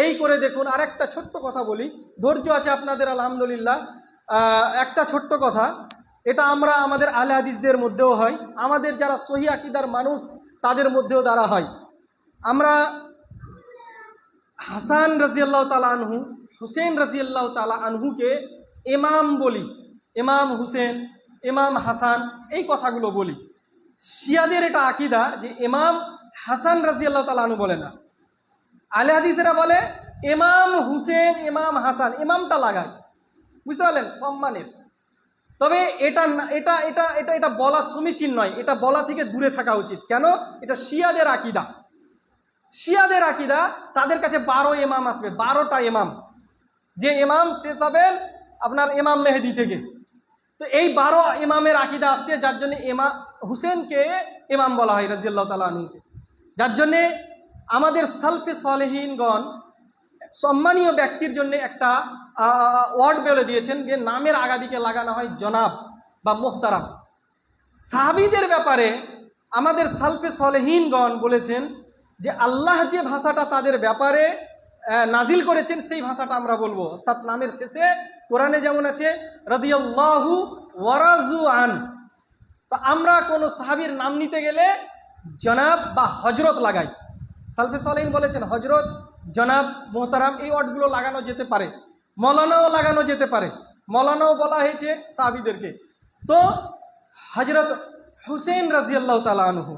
এই করে দেখুন, আরেকটা ছোট্ট কথা বলি, ধৈর্য আছে আপনাদের আলহামদুলিল্লাহ। একটা ছোট্ট কথা, এটা আমরা আমাদের আহলে হাদিসদের মধ্যেও হয়, আমাদের যারা সহি আকীদার মানুষ তাদের মধ্যেও দ্বারা হয়। আমরা হাসান রাজিয়াল্লাহু তাআলা আনহু, হুসেন রাজিয়াল্লাহু তাআলা আনহুকে ইমাম বলি, ইমাম হুসেন, ইমাম হাসান, এই কথাগুলো বলি। শিয়াদের এটা আকীদা যে ইমাম হাসান রাজিয়াল্লাহু তাআলা আনহু বলে না, আহলে হাদিসেরা বলে ইমাম হুসেন, ইমাম হাসান, ইমামটা লাগায়, বুঝতে পারলেন, সম্মানের। তবে এটা এটা এটা এটা এটা বলা সমীচীন নয়, এটা বলা থেকে দূরে থাকা উচিত। কেন? এটা শিয়াদের আকীদা। শিয়াদের আকীদা, তাদের কাছে 12 ইমাম আসবে, 12টা ইমাম। যে ইমাম শেষ হবেন আপনার ইমাম মেহেদি থেকে। তো এই 12 ইমামের আকীদা আসছে, যার জন্য ইমাম হুসেনকে ইমাম বলা হয় রাদিয়াল্লাহু তাআলা আনহুকে। যার জন্যে আমাদের সালফে সালেহিনগণ সম্মানীয় ব্যক্তির জন্য একটা ওয়ার্ড বলে দিয়েছেন যে নামের আগাদিকে লাগানো হয় জনাব বা মুহতারাম। সাহাবীদের ব্যাপারে আমাদের সালফে সালেহিনগণ বলেছেন যে আল্লাহ যে ভাষাটা তাদের ব্যাপারে নাজিল করেছেন সেই ভাষাটা আমরা বলবো। অর্থাৎ নামের শেষে কোরআনে যেমন আছে রাদিয়াল্লাহু ওয়া রাযু আন, তো আমরা কোনো সাহাবীর নাম নিতে গেলে জনাব বা হজরত লাগাই। সালফে সালেহিন বলেছেন হজরত, জনাব, মোহতারাম এই ওয়ার্ডগুলো লাগানো যেতে পারে, মৌলানাও লাগানো যেতে পারে, মৌলানাও বলা হয়েছে সাহাবীদেরকে। তো হজরত হুসেন রাদিয়াল্লাহু তাআলা আনহু,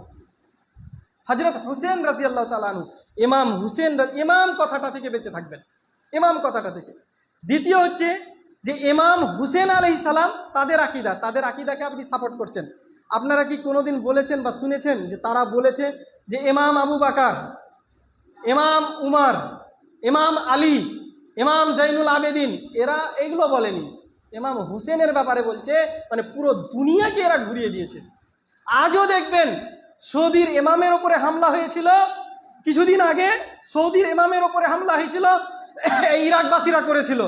হজরত হুসেন রাদিয়াল্লাহু তাআলা আনহু, ইমাম হুসেন, ইমাম কথাটা থেকে বেঁচে থাকবেন, ইমাম কথাটা থেকে। দ্বিতীয় হচ্ছে যে ইমাম হুসেন আলাইহিস সালাম, তাদের আকীদা, তাদের আকীদাকে আপনি সাপোর্ট করছেন। আপনারা কি কোনোদিন বলেছেন বা শুনেছেন যে তারা বলেছে যে ইমাম আবু বকর, ইমাম উমর, ইমাম আলী, ইমাম জাইনুল আবেদিন, এরা এগুলো বলেনি। ইমাম হুসেনের ব্যাপারে বলছে, মানে পুরো দুনিয়াকে এরা ঘুরিয়ে দিয়েছে। আজও দেখবেন সৌদির ইমামের ওপরে হামলা হয়েছিল কিছুদিন আগে, সৌদির ইমামের ওপরে হামলা হয়েছিল, ইরাকবাসীরা করেছিল।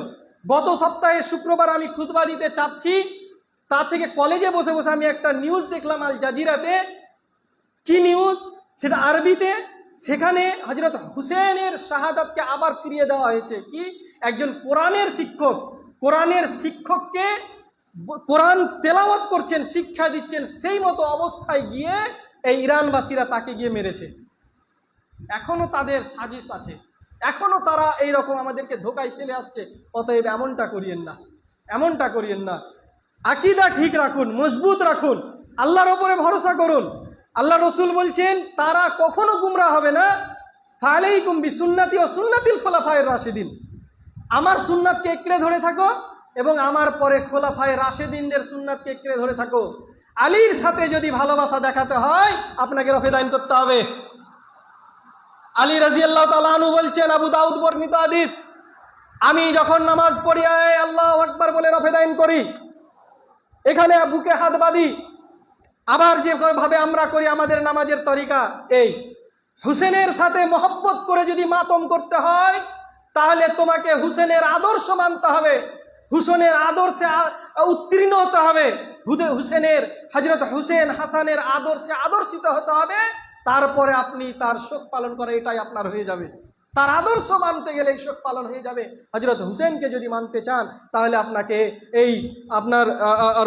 গত সপ্তাহে শুক্রবার আমি খুতবা দিতে চাচ্ছি, তা থেকে কলেজে বসে বসে আমি একটা নিউজ দেখলাম আল জাজিরাতে। কি নিউজ? সেটা আরবিতে। সেখানে হযরত হুসেনের শাহাদাতকে আবার ফিরিয়ে দেওয়া হয়েছে। কি? একজন কোরআনের শিক্ষক, কোরআনের শিক্ষককে কোরআন তেলাওয়াত করছেন, শিক্ষা দিচ্ছেন, সেই মতো অবস্থায় গিয়ে এই ইরানবাসীরা তাকে গিয়ে মেরেছে। এখনো তাদের সাজিশ আছে, এখনো তারা এই রকম আমাদেরকে ধোকায় ফেলে আসছে। অতএব এমনটা করিয়েন না, এমনটা করিয়েন না। আকীদা ঠিক রাখুন, মজবুত রাখুন, আল্লাহর ওপরে ভরসা করুন। আল্লাহ রসুল বলছেন তারা কখনো গুমরা হবে না। ফালাইকুম বিসুন্নতি ওয়া সুন্নাতিল খুলাফায়ে রাশিদিন, আমার সুন্নাতকে একড়ে ধরে থাকো এবং আমার পরে খোলাফায়ে রাশিদিনদের সুন্নাতকে একড়ে ধরে থাকো। আলীর সাথে যদি ভালোবাসা দেখাতে হয় আপনাকে রফেদাইন করতে হবে। আলী রাদিয়াল্লাহু তাআলা আনহু বলছেন, আবু দাউদ বর্ণিত হাদিস, আমি যখন নামাজ পড়ি আল্লাহু আকবার বলে রফেদাইন করি, এখানে বুকে হাত বাঁধি, আবার যেভাবে আমরা করি আমাদের নামাজের তরিকা এই, হুসেনের সাথে মহব্বত করে যদি মাতম করতে হয় তাহলে তোমাকে হুসেনের আদর্শ মানতে হবে, হুসেনের আদর্শে উত্তীর্ণ হতে হবে, হুসেনের হযরত হুসেন হাসানের আদর্শে আদর্শিত হতে হবে, তারপরে আপনি তার শোক পালন করে এটাই আপনার হয়ে যাবে। তার আদর্শ মানতে গেলে এই শোক পালন হয়ে যাবে। হযরত হুসেনকে যদি মানতে চান তাহলে আপনাকে এই আপনার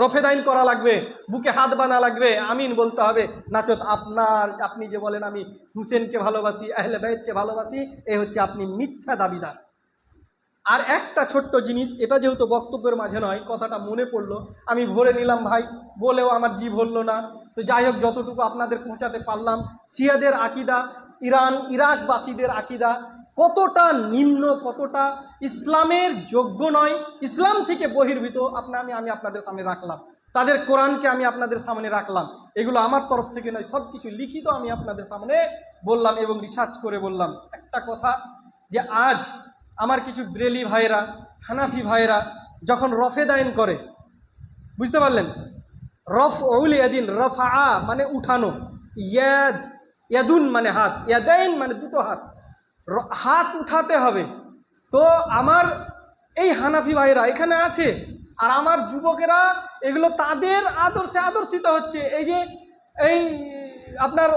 রফেদাইন করা লাগবে, বুকে হাত বাঁধা লাগবে, আমিন বলতে হবে। নাচত আপনি যে বলেন আমি হুসেনকে ভালোবাসি, আহলে বাইতকে ভালোবাসি, এই হচ্ছে আপনি মিথ্যা দাবিদার। আর একটা ছোট্ট জিনিস, এটা যেহেতু বক্তব্যের মাঝে নয়, কথাটা মনে পড়লো, আমি ভরে নিলাম ভাই, বলেও আমার জিভ হলো না। তো যাই হোক, যতটুকু আপনাদের পৌঁছাতে পারলাম, শিয়াদের আকিদা, ইরাকবাসীদের আকিদা কতটা নিম্ন, কতটা ইসলামের যোগ্য নয়, ইসলাম থেকে বহির্ভূত, আমি আপনাদের সামনে রাখলাম। তাদের কোরআনকে আমি আপনাদের সামনে রাখলাম। এগুলো আমার তরফ থেকে নয়, সব কিছু লিখিত আমি আপনাদের সামনে বললাম এবং রিসার্চ করে বললাম। একটা কথা, যে আজ আমার কিছু ব্রেলি ভাইরা, হানাফি ভাইরা যখন রফেদাইন করে, বুঝতে পারলেন, রফউল ইয়াদিন, রফা মানে উঠানো, ইয়াদুন মানে হাত, ইয়াদাইন মানে দুটো হাত, হাত উঠাতে হবে। তো আমার এই হানাফি ভাইরা এখানে আছে, আর আমার যুবকেরা এগুলো তাদের আদর্শে আদর্শিত হচ্ছে। এই আপনার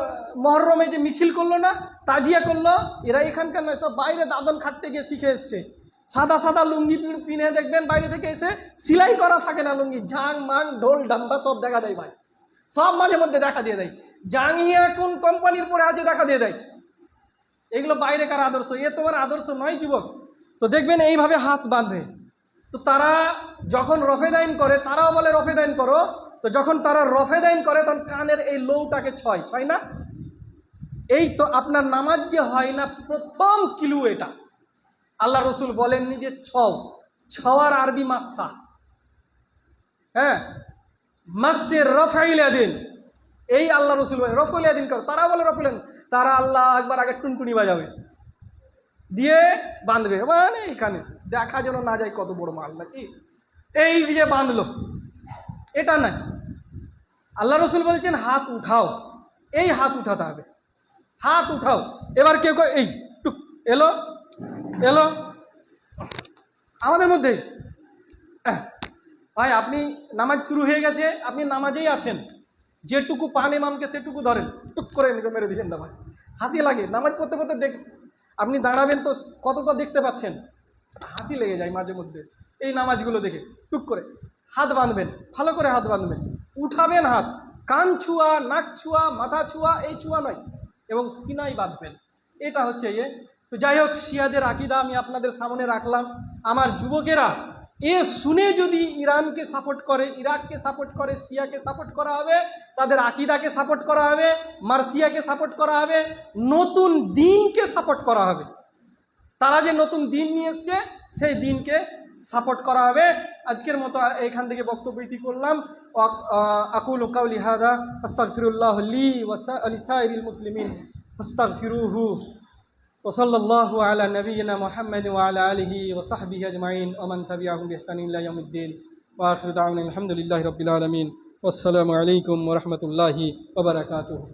মহরমে যে মিছিল করলো না, তাজিয়া করলো, এরা এখানকার নয়, সব বাইরে দাদন খাটতে গিয়ে শিখে এসছে। সাদা সাদা লুঙ্গি পিনে দেখবেন বাইরে থেকে এসে, সিলাই করা থাকে না লুঙ্গি, ঝাং মাং ঢোল ডাম্বা সব দেখা দেয় ভাই, সব মাঝে মধ্যে দেখা দিয়ে দেয়। জাঙ্গিয়া কোন কোম্পানির পরে আছে দেখা দিয়ে দেয়। এগুলো বাইরেকার আদর্শ, এ তোমার আদর্শ নয় যুবক। তো দেখবেন এইভাবে হাত বাঁধে। তো তারা যখন রফেদাইন করে, তারাও বলে রফেদাইন করো। তো যখন তারা রফেদাইন করে তখন কানের এই লৌটাকে ছয় না, এই তো আপনার নামাজ যে হয় না, প্রথম কিলু এটা। আল্লাহ রসুল বলেননি যে ছওয়ার আরবি মাসা, হ্যাঁ, মাসের রফাইল ইয়াদিন, এই আল্লাহ রসুল বলেন রফুল ইয়াদিন করো। তারা বলে রফুল ইয়াদিন, তারা আল্লাহ একবার আগে টুনটুনি বাজাবে, দিয়ে বাঁধবে, মানে এখানে দেখা যেন না যায় কত বড় মাল নাকি, এই যে বাঁধলো, এটা নাই। আল্লাহ রসুল বলছেন হাত উঠাও, এই হাত উঠাতে হবে, হাত উঠাও। এবার কেউ এই টুক এলো আমাদের মধ্যে, ভাই আপনি নামাজ শুরু হয়ে গেছে, আপনি নামাজেই আছেন, যেটুকু পান ইমামকে সেটুকু ধরেন, টুক করে মেরে দিলেন না ভাই, হাসি লাগে। নামাজ পড়তে পড়তে আপনি দাঁড়াবেন তো কতটা দেখতে পাচ্ছেন, হাসি লেগে যায় মাঝে মধ্যে এই নামাজগুলো দেখে। টুক করে হাত বাঁধবেন, ভালো করে হাত বাঁধবেন, উঠাবেন হাত, কান ছুয়া, নাক ছুয়া, মাথা ছুয়া, এই ছুয়া নয়, এবং সিনাই বাঁধবেন, এটা হচ্ছে তো যাই হোক, শিয়াদের আকিদা আমি আপনাদের সামনে রাখলাম। আমার যুবকেরা এ শুনে যদি ইরানকে সাপোর্ট করে, ইরাককে সাপোর্ট করে, শিয়াকে সাপোর্ট করা হবে, তাদের আকিদাকে সাপোর্ট করা হবে, মার্সিয়াকে সাপোর্ট করা হবে, নতুন দিনকে সাপোর্ট করা হবে। তারা যে নতুন দিন নিয়ে এসছে সেই দিনকে সাপোর্ট করা হবে। আজকের মতো এখান থেকে বক্তব্য ইতি করলাম। আকুলু কাউলি হাদা আস্তাগফিরুল্লাহ লি ওয়া লিসাইরিল মুসলিমিন ফাস্তাগফিরুহু ওয়া সাল্লাল্লাহু আলা নাবিয়িনা মুহাম্মাদ ওয়া আলা আলিহি ওয়া সাহবিহি আজমাইন ওয়া মান তাবিআহুম বিইহসানিন ইলা ইয়াউমিদ্দিন ওয়া আখিরু দাওয়ানা আলহামদুলিল্লাহি রাব্বিল আলামিন। ওয়াসসালামু আলাইকুম ওয়া রাহমাতুল্লাহি ওয়া বারাকাতুহু।